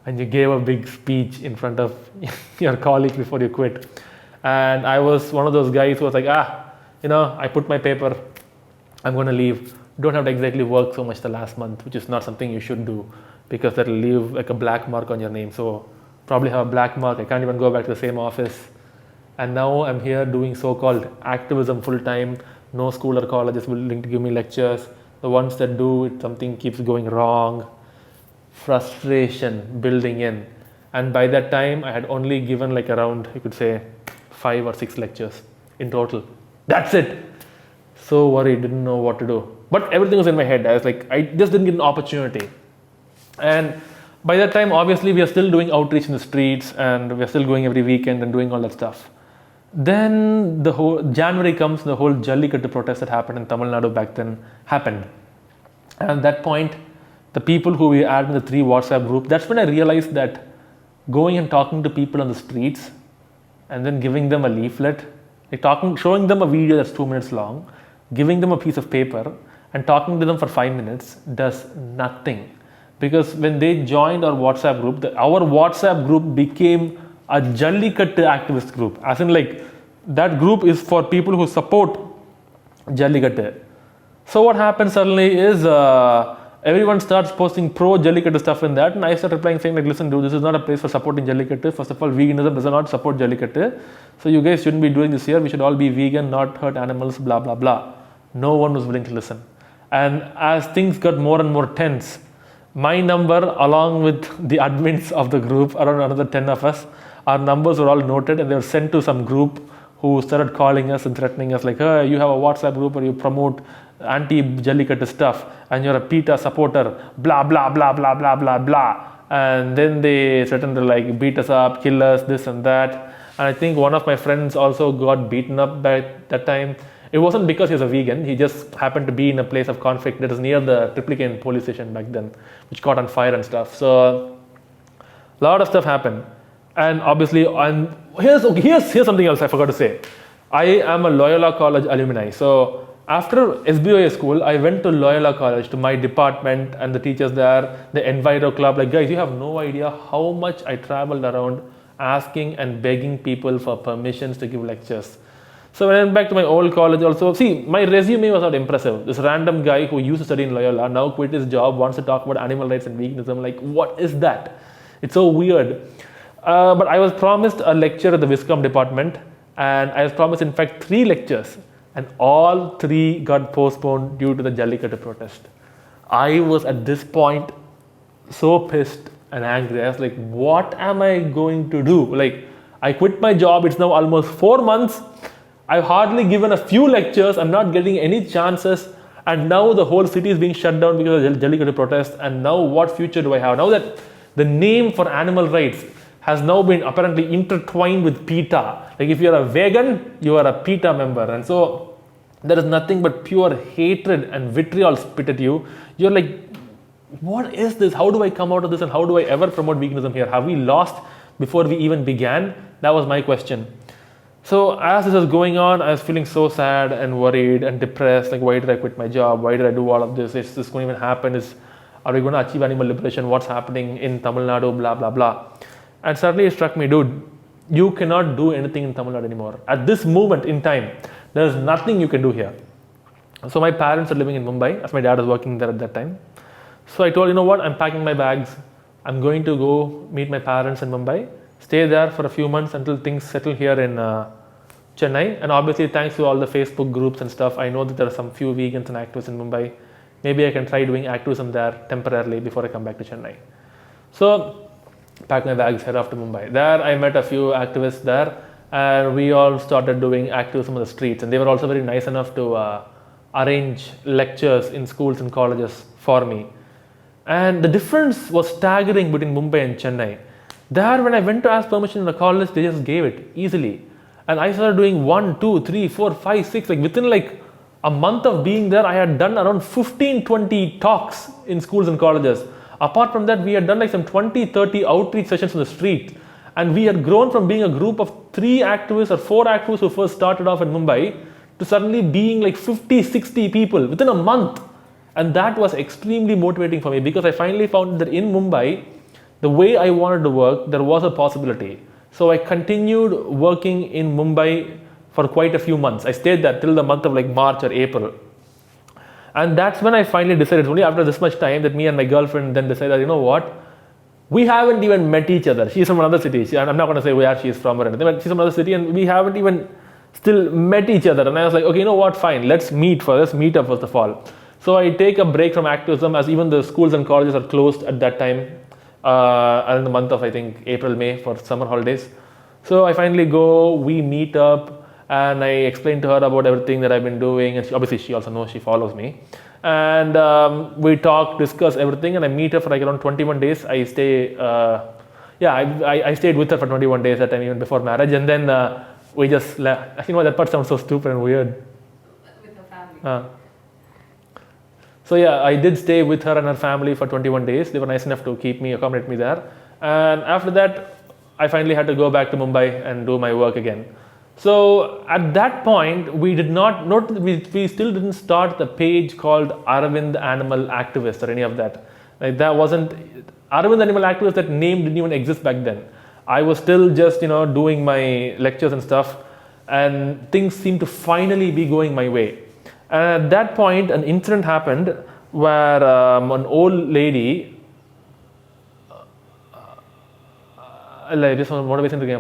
And you gave a big speech in front of your colleagues before you quit. And I was one of those guys who was like, I put my paper, I'm going to leave. Don't have to exactly work so much the last month, which is not something you should do, because that will leave like a black mark on your name. So probably have a black mark. I can't even go back to the same office. And now I'm here doing so-called activism full-time. No school or college is willing to give me lectures. The ones that do, something keeps going wrong. Frustration building in, and by that time I had only given like around, you could say, 5 or 6 lectures in total. That's it. So worried, didn't know what to do, but everything was in my head. I was like, I just didn't get an opportunity. And by that time, obviously, we are still doing outreach in the streets, and we are still going every weekend and doing all that stuff. Then the whole January comes, the whole Jallikattu protest that happened in Tamil Nadu back then happened, and at that point, the people who we added in the 3 WhatsApp group, that's when I realized that going and talking to people on the streets and then giving them a leaflet, like showing them a video that's 2 minutes long, giving them a piece of paper and talking to them for 5 minutes does nothing. Because when they joined our WhatsApp group, our WhatsApp group became a Jallikattu activist group. As in, like, that group is for people who support Jallikattu. So what happens suddenly is everyone starts posting pro Jallikattu stuff in that, and I start replying saying like, listen dude, this is not a place for supporting Jallikattu. First of all, veganism does not support Jallikattu. So you guys shouldn't be doing this here. We should all be vegan, not hurt animals, blah blah blah. No one was willing to listen. And as things got more and more tense, my number along with the admins of the group, around another 10 of us, our numbers were all noted and they were sent to some group who started calling us and threatening us like, hey, you have a WhatsApp group where you promote anti-Jallikattu stuff and you're a PETA supporter, blah, blah, blah, blah, blah, blah, blah. And then they threatened to like beat us up, kill us, this and that. And I think one of my friends also got beaten up by that time. It wasn't because he was a vegan, he just happened to be in a place of conflict that is near the Triplicane police station back then, which caught on fire and stuff. So a lot of stuff happened. And obviously, and here's something else I forgot to say. I am a Loyola College alumni. So after SBOA school, I went to Loyola College, to my department and the teachers there, the Enviro Club. Like, guys, you have no idea how much I traveled around asking and begging people for permissions to give lectures. So when I went back to my old college also, see, my resume was not impressive. This random guy who used to study in Loyola now quit his job, wants to talk about animal rights and veganism. Like, what is that? It's so weird. But I was promised a lecture at the Viscom department, and I was promised, in fact, 3 lectures, and all 3 got postponed due to the Jallikattu protest. I was at this point so pissed and angry. I was like, what am I going to do? Like, I quit my job. It's now almost 4 months. I've hardly given a few lectures. I'm not getting any chances. And now the whole city is being shut down because of the Jallikattu protest. And now what future do I have? Now that the name for animal rights has now been apparently intertwined with PETA. Like, if you're a vegan, you are a PETA member. And so there is nothing but pure hatred and vitriol spit at you. You're like, what is this? How do I come out of this? And how do I ever promote veganism here? Have we lost before we even began? That was my question. So as this was going on, I was feeling so sad and worried and depressed. Like, why did I quit my job? Why did I do all of this? Is this going to even happen? Are we going to achieve animal liberation? What's happening in Tamil Nadu? Blah, blah, blah. And suddenly it struck me, dude, you cannot do anything in Tamil Nadu anymore. At this moment in time, there's nothing you can do here. So my parents are living in Mumbai, as my dad was working there at that time. So I told, you know what, I'm packing my bags. I'm going to go meet my parents in Mumbai, stay there for a few months until things settle here in Chennai. And obviously, thanks to all the Facebook groups and stuff, I know that there are some few vegans and activists in Mumbai. Maybe I can try doing activism there temporarily before I come back to Chennai. So pack my bags, head off to Mumbai. There I met a few activists there, and we all started doing activism on the streets. And they were also very nice enough to arrange lectures in schools and colleges for me. And the difference was staggering between Mumbai and Chennai. There, when I went to ask permission in the college, they just gave it easily. And I started doing 1, 2, 3, 4, 5, 6. Like, within like a month of being there, I had done around 15, 20 talks in schools and colleges. Apart from that, we had done like some 20, 30 outreach sessions on the street. And we had grown from being a group of 3 activists or 4 activists who first started off in Mumbai to suddenly being like 50, 60 people within a month. And that was extremely motivating for me, because I finally found that in Mumbai, the way I wanted to work, there was a possibility. So I continued working in Mumbai for quite a few months. I stayed there till the month of like March or April. And that's when I finally decided, only after this much time, that me and my girlfriend then decided, you know what, we haven't even met each other. She's from another city. I'm not going to say where she's from or anything, but she's from another city, and we haven't even still met each other. And I was like, okay, you know what, fine, let's meet first, let's meet up first of all. So I take a break from activism, as even the schools and colleges are closed at that time, in the month of, I think, April, May, for summer holidays. So I finally go, we meet up, and I explain to her about everything that I've been doing. And obviously she also knows, she follows me. And we talk, discuss everything, and I meet her for like around 21 days. I stay, I stayed with her for 21 days that time, even before marriage. And then we just left. Actually, you know, that part sounds so stupid and weird. With her family. So yeah, I did stay with her and her family for 21 days. They were nice enough to accommodate me there. And after that, I finally had to go back to Mumbai and do my work again. So at that point, we still didn't start the page called Arvind Animal Activist or any of that. Like, that wasn't Arvind Animal Activist. That name didn't even exist back then. I was still just, doing my lectures and stuff, and things seemed to finally be going my way. And at that point, an incident happened where an old lady, motivation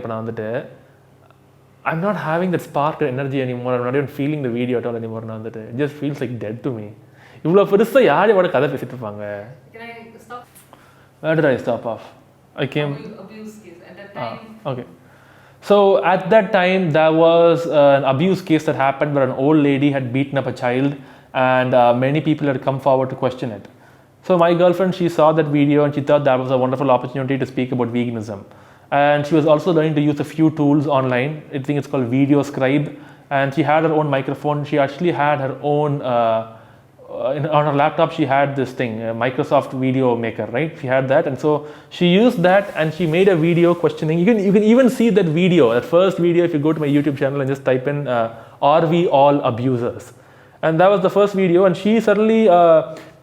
I'm not having that spark of energy anymore. I'm not even feeling the video at all anymore. It just feels like dead to me. Can I stop? Where did I stop off? I came. Abuse case at that time. Okay. So at that time, there was an abuse case that happened where an old lady had beaten up a child, and many people had come forward to question it. So my girlfriend, she saw that video and she thought that was a wonderful opportunity to speak about veganism. And she was also learning to use a few tools online. I think it's called Video Scribe. And she had her own microphone. She actually had her own, on her laptop, she had this thing, Microsoft Video Maker, right? She had that. And so she used that and she made a video questioning. You can even see that video, that first video, if you go to my YouTube channel and just type in, are we all abusers? And that was the first video. And she suddenly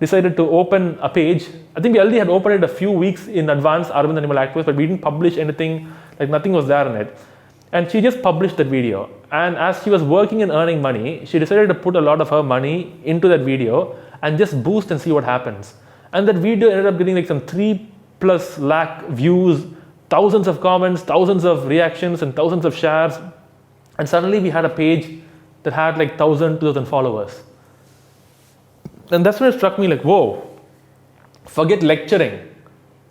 decided to open a page. I think we already had opened it a few weeks in advance, Arvind Animal Activist, but we didn't publish anything, like nothing was there in it. And she just published that video. And as she was working and earning money, she decided to put a lot of her money into that video and just boost and see what happens. And that video ended up getting like some 3+ lakh views, thousands of comments, thousands of reactions, and thousands of shares. And suddenly we had a page that had like 1,000, 2,000 followers. And that's when it struck me like, whoa, forget lecturing.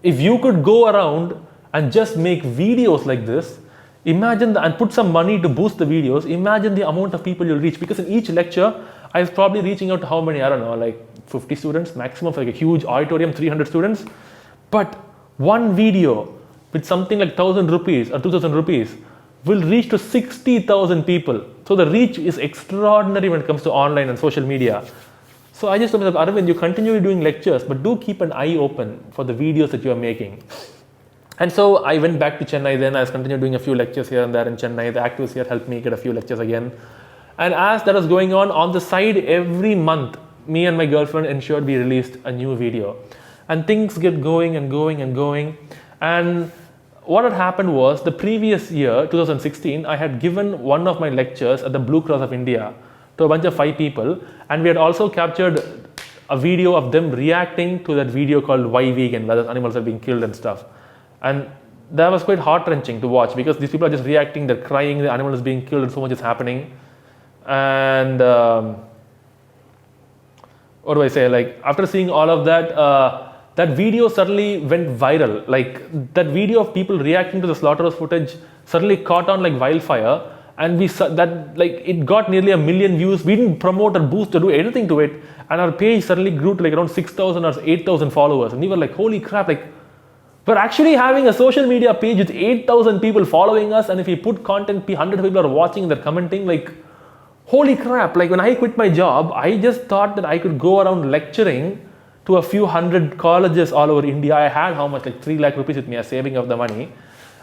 If you could go around and just make videos like this, imagine and put some money to boost the videos, imagine the amount of people you'll reach. Because in each lecture, I was probably reaching out to how many, I don't know, like 50 students maximum, for like a huge auditorium, 300 students. But one video with something like 1,000 rupees or 2,000 rupees will reach to 60,000 people. So the reach is extraordinary when it comes to online and social media. So I just told myself, Arvind, you continue doing lectures, but do keep an eye open for the videos that you are making. And so I went back to Chennai then. I was continuing doing a few lectures here and there in Chennai. The activists here helped me get a few lectures again. And as that was going on the side, every month, me and my girlfriend ensured we released a new video. And things get going and going and going. And what had happened was, the previous year, 2016, I had given one of my lectures at the Blue Cross of India to a bunch of 5 people. And we had also captured a video of them reacting to that video called Why Vegan, where the animals are being killed and stuff. And that was quite heart-wrenching to watch, because these people are just reacting, they're crying, the animal is being killed and so much is happening. And what do I say, like after seeing all of that, that video suddenly went viral. Like that video of people reacting to the slaughterhouse footage suddenly caught on like wildfire. And we saw that, like, it got nearly 1 million views. We didn't promote or boost or do anything to it. And our page suddenly grew to like around 6,000 or 8,000 followers. And we were like, holy crap, like, we're actually having a social media page with 8,000 people following us. And if we put content, 100 people are watching, they're commenting, like, holy crap. Like when I quit my job, I just thought that I could go around lecturing to a few hundred colleges all over India. I had how much, like 3 lakh rupees with me as saving of the money.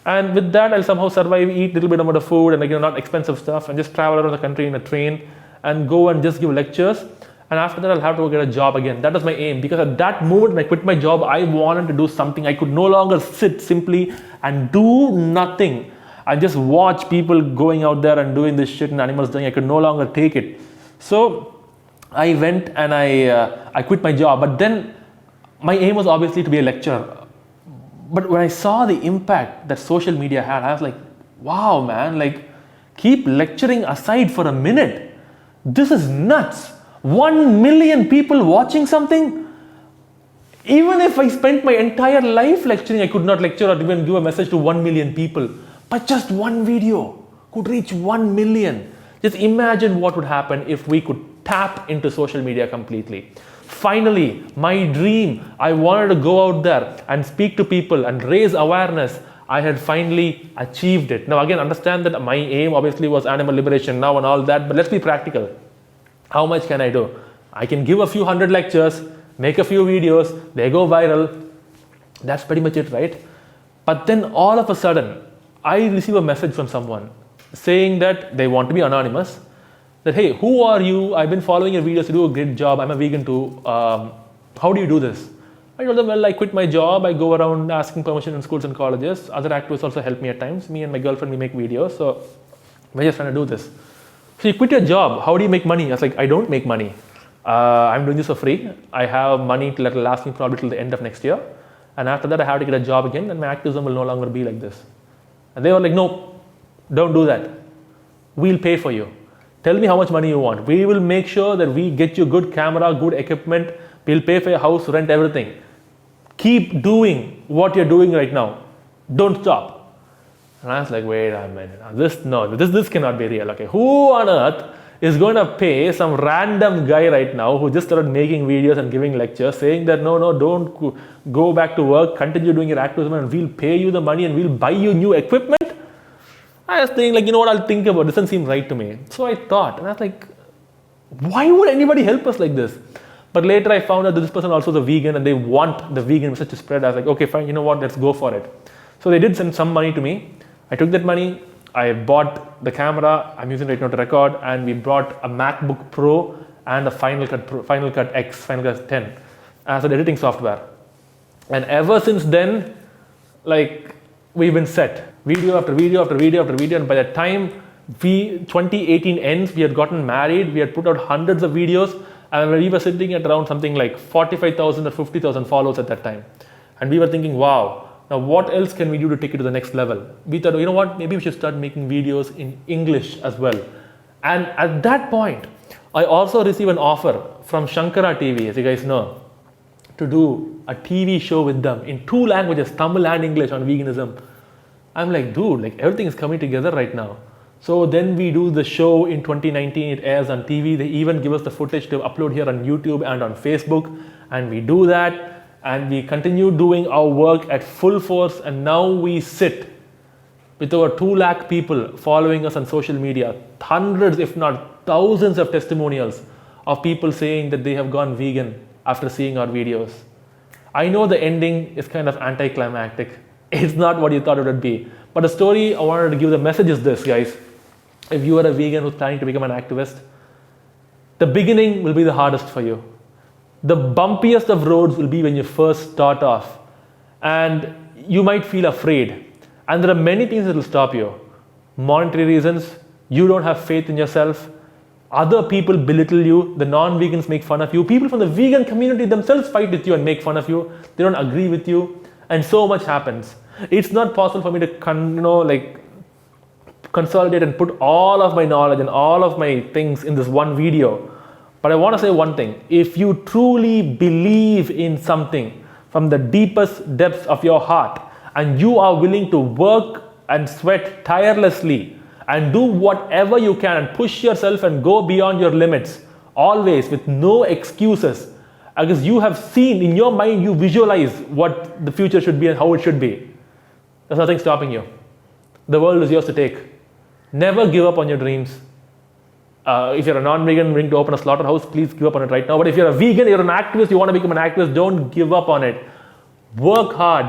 And with that, I'll somehow survive, eat a little bit amount of food and, like, not expensive stuff, and just travel around the country in a train and go and just give lectures. And after that, I'll have to go get a job again. That was my aim, because at that moment when I quit my job, I wanted to do something. I could no longer sit simply and do nothing. I just watch people going out there and doing this shit and animals doing. I could no longer take it. So I went and I quit my job. But then my aim was obviously to be a lecturer. But when I saw the impact that social media had, I was like, wow, man, like, keep lecturing aside for a minute. This is nuts. 1 million people watching something? Even if I spent my entire life lecturing, I could not lecture or even give a message to 1 million people. But just one video could reach 1 million. Just imagine what would happen if we could tap into social media completely. Finally, my dream, I wanted to go out there and speak to people and raise awareness. I had finally achieved it. Now again, understand that my aim obviously was animal liberation now and all that, but let's be practical. How much can I do? I can give a few hundred lectures, make a few videos, they go viral. That's pretty much it, right? But then all of a sudden, I receive a message from someone saying that they want to be anonymous. That, hey, who are you? I've been following your videos, you do a great job, I'm a vegan too. How do you do this? I told them, well, I quit my job, I go around asking permission in schools and colleges. Other activists also help me at times. Me and my girlfriend, we make videos, so we're just trying to do this. So you quit your job. How do you make money? I was like, I don't make money. I'm doing this for free. I have money that will last me probably till the end of next year. And after that, I have to get a job again, and my activism will no longer be like this. And they were like, no, don't do that. We'll pay for you. Tell me how much money you want. We will make sure that we get you good camera, good equipment. We'll pay for your house, rent, everything. Keep doing what you're doing right now. Don't stop. And I was like, wait a minute. This cannot be real. Okay, who on earth is going to pay some random guy right now who just started making videos and giving lectures saying that no, don't go back to work, continue doing your activism, and we'll pay you the money and we'll buy you new equipment? I was thinking, like, you know what, I'll think about it. This doesn't seem right to me. So I thought, and I was like, why would anybody help us like this? But later I found out that this person also is a vegan and they want the vegan message to spread. I was like, okay, fine, you know what, let's go for it. So they did send some money to me. I took that money, I bought the camera I'm using right now to record, and we brought a MacBook Pro and a Final Cut X, Final Cut 10 as an editing software. And ever since then, like, we've been set. Video after video after video after video, and by the time 2018 ends, we had gotten married, we had put out hundreds of videos, and we were sitting at around something like 45,000 or 50,000 followers at that time. And we were thinking, wow, now what else can we do to take it to the next level? We thought, you know what, maybe we should start making videos in English as well. And at that point, I also received an offer from Shankara TV, as you guys know, to do a TV show with them in 2 languages, Tamil and English, on veganism. I'm like, dude, like, everything is coming together right now. So then we do the show in 2019, it airs on TV. They even give us the footage to upload here on YouTube and on Facebook. And we do that. And we continue doing our work at full force. And now we sit with over 2 lakh people following us on social media. Hundreds, if not thousands of testimonials of people saying that they have gone vegan after seeing our videos. I know the ending is kind of anticlimactic. It's not what you thought it would be. But the story I wanted to give, the message is this, guys. If you are a vegan who's planning to become an activist, the beginning will be the hardest for you. The bumpiest of roads will be when you first start off. And you might feel afraid. And there are many things that will stop you. Monetary reasons, you don't have faith in yourself, other people belittle you, the non-vegans make fun of you, people from the vegan community themselves fight with you and make fun of you, they don't agree with you, and so much happens. It's not possible for me to consolidate and put all of my knowledge and all of my things in this one video. But I want to say one thing. If you truly believe in something from the deepest depths of your heart, and you are willing to work and sweat tirelessly and do whatever you can and push yourself and go beyond your limits, always with no excuses, because you have seen in your mind, you visualize what the future should be and how it should be. There's nothing stopping you. The world is yours to take. Never give up on your dreams. If you're a non-vegan willing to open a slaughterhouse, please give up on it right now. But if you're a vegan, you're an activist, you want to become an activist, don't give up on it. Work hard.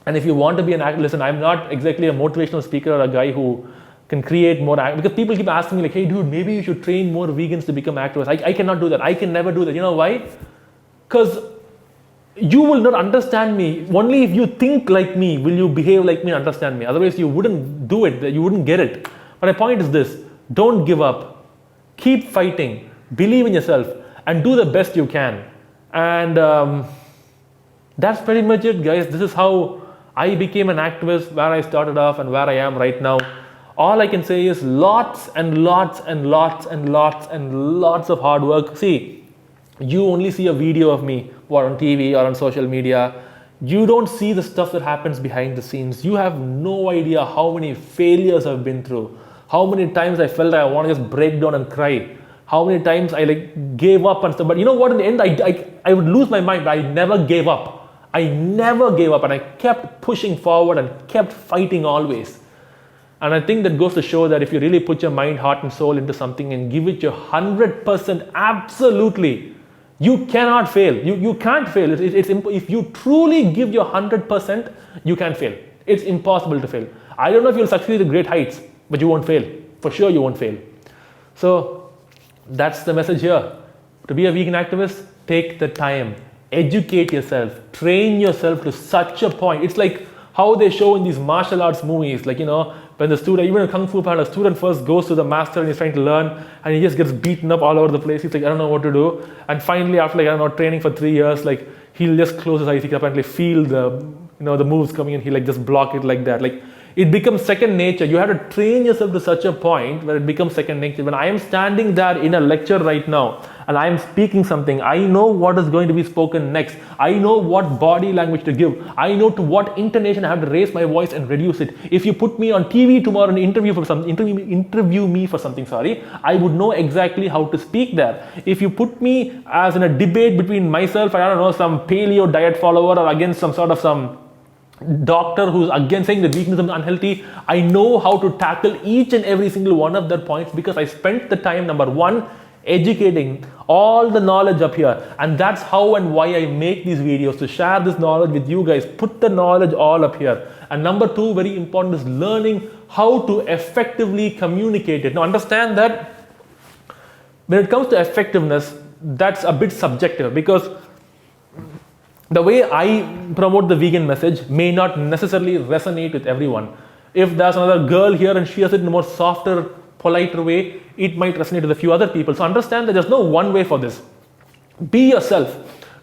And if you want to be an activist, listen, I'm not exactly a motivational speaker or a guy who can create more, because people keep asking me like, hey dude, maybe you should train more vegans to become activists. I cannot do that. I can never do that. You know why? Because you will not understand me. Only if you think like me will you behave like me and understand me. Otherwise you wouldn't do it. You wouldn't get it. But my point is this. Don't give up. Keep fighting. Believe in yourself. And do the best you can. And that's pretty much it, guys. This is how I became an activist, where I started off and where I am right now. All I can say is lots and lots and lots and lots and lots of hard work. See, you only see a video of me or on TV or on social media. You don't see the stuff that happens behind the scenes. You have no idea how many failures I've been through. How many times I felt I want to just break down and cry. How many times I gave up and stuff. But you know what, in the end, I would lose my mind. I never gave up. I never gave up, and I kept pushing forward and kept fighting always. And I think that goes to show that if you really put your mind, heart and soul into something and give it your 100%, absolutely, you cannot fail. You can't fail. If you truly give your 100%, you can't fail. It's impossible to fail. I don't know if you'll succeed at great heights, but you won't fail. For sure you won't fail. So that's the message here. To be a vegan activist, take the time. Educate yourself. Train yourself to such a point. It's like how they show in these martial arts movies, when the student, even a Kung Fu Panda, a student first goes to the master and he's trying to learn and he just gets beaten up all over the place. He's like, I don't know what to do. And finally, after like, I don't know, training for 3 years, like he'll just close his eyes, he can apparently feel the, the moves coming in, he like just block it like that. Like it becomes second nature. You have to train yourself to such a point where it becomes second nature. When I am standing there in a lecture right now and I am speaking something, I know what is going to be spoken next. I know what body language to give. I know to what intonation I have to raise my voice and reduce it. If you put me on TV tomorrow and interview me for something, I would know exactly how to speak there. If you put me as in a debate between myself, I don't know, some paleo diet follower or against some doctor who's again saying the weakness is unhealthy, I know how to tackle each and every single one of their points because I spent the time, number one, educating all the knowledge up here. And that's how and why I make these videos, to share this knowledge with you guys, put the knowledge all up here. And number two, very important, is learning how to effectively communicate it. Now understand that when it comes to effectiveness, that's a bit subjective because the way I promote the vegan message may not necessarily resonate with everyone. If there's another girl here and she has it in a more softer, politer way, it might resonate with a few other people. So understand that there's no one way for this. Be yourself.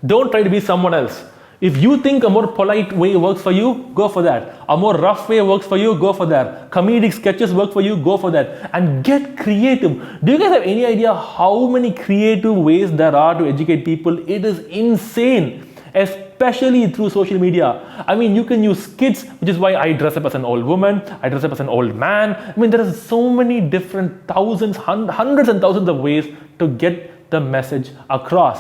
Don't try to be someone else. If you think a more polite way works for you, go for that. A more rough way works for you, go for that. Comedic sketches work for you, go for that. And get creative. Do you guys have any idea how many creative ways there are to educate people? It is insane. Especially through social media. I mean, you can use skits, which is why I dress up as an old woman, I dress up as an old man. I mean, there are so many different thousands, hundreds and thousands of ways to get the message across.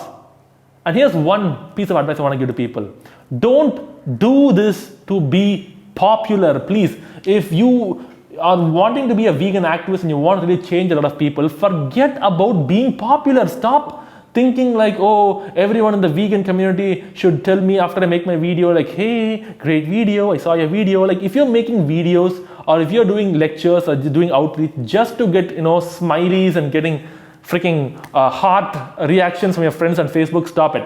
And here's one piece of advice I want to give to people. Don't do this to be popular, please. If you are wanting to be a vegan activist and you want to really change a lot of people, forget about being popular. Stop thinking like, oh, everyone in the vegan community should tell me after I make my video, like, hey, great video, I saw your video. Like, if you're making videos or if you're doing lectures or doing outreach just to get, smileys and getting freaking heart reactions from your friends on Facebook, stop it.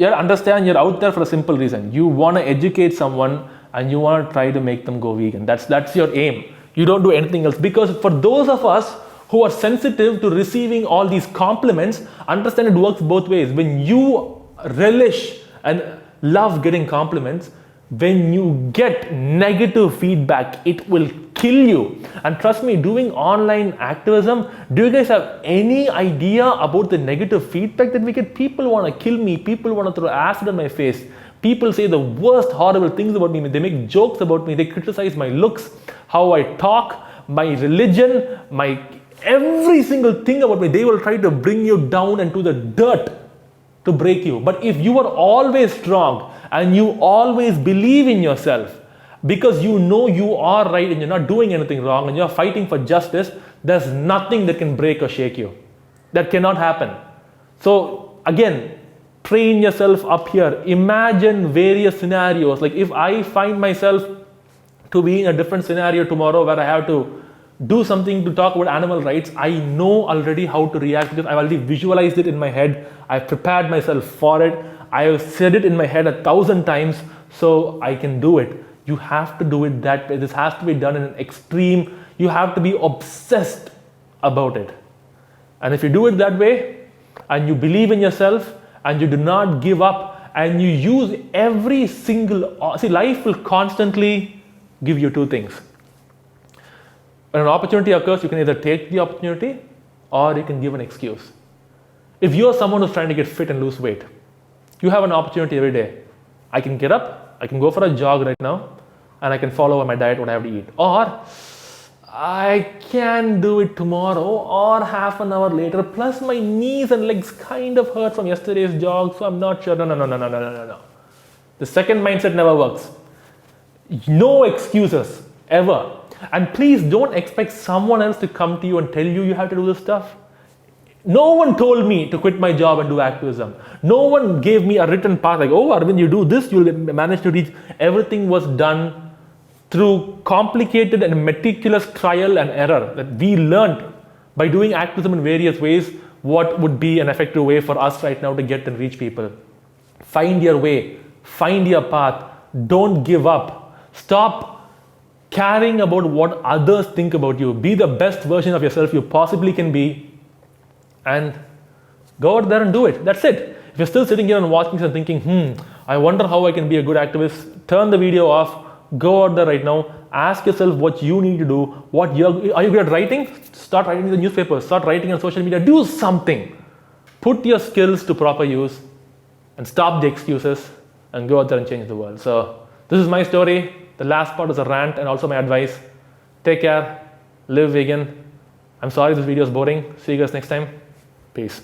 Understand you're out there for a simple reason. You want to educate someone and you want to try to make them go vegan. That's your aim. You don't do anything else. Because for those of us who are sensitive to receiving all these compliments, understand it works both ways. When you relish and love getting compliments, when you get negative feedback, it will kill you. And trust me, doing online activism, do you guys have any idea about the negative feedback that we get? People want to kill me. People want to throw acid on my face. People say the worst horrible things about me. They make jokes about me. They criticize my looks, how I talk, my religion, every single thing about me. They will try to bring you down into the dirt to break you. But if you are always strong and you always believe in yourself because you know you are right and you're not doing anything wrong and you're fighting for justice, there's nothing that can break or shake you. That cannot happen. So again, train yourself up here. Imagine various scenarios. Like if I find myself to be in a different scenario tomorrow where I have to do something to talk about animal rights, I know already how to react because I've already visualized it in my head. I've prepared myself for it. I have said it in my head 1,000 times, so I can do it. You have to do it that way. This has to be done in an extreme. You have to be obsessed about it. And if you do it that way, and you believe in yourself, and you do not give up, and you use every single... life will constantly give you two things. When an opportunity occurs, you can either take the opportunity or you can give an excuse. If you're someone who's trying to get fit and lose weight, you have an opportunity every day. I can get up, I can go for a jog right now, and I can follow my diet, what I have to eat. Or I can do it tomorrow or half an hour later, plus my knees and legs kind of hurt from yesterday's jog, so I'm not sure. No. The second mindset never works. No excuses, ever. And please don't expect someone else to come to you and tell you you have to do this stuff. No one told me to quit my job and do activism. No one gave me a written path like, oh, Arvind, you do this, you'll manage to reach. Everything was done through complicated and meticulous trial and error that we learned by doing activism in various ways what would be an effective way for us right now to get and reach people. Find your way. Find your path. Don't give up. Stop caring about what others think about you. Be the best version of yourself you possibly can be, and go out there and do it. That's it. If you're still sitting here and watching this and thinking, I wonder how I can be a good activist, turn the video off, go out there right now, ask yourself what you need to do. Are you good at writing? Start writing in the newspaper, start writing on social media, do something. Put your skills to proper use and stop the excuses and go out there and change the world. So this is my story. The last part is a rant and also my advice. Take care, live vegan. I'm sorry this video is boring. See you guys next time. Peace.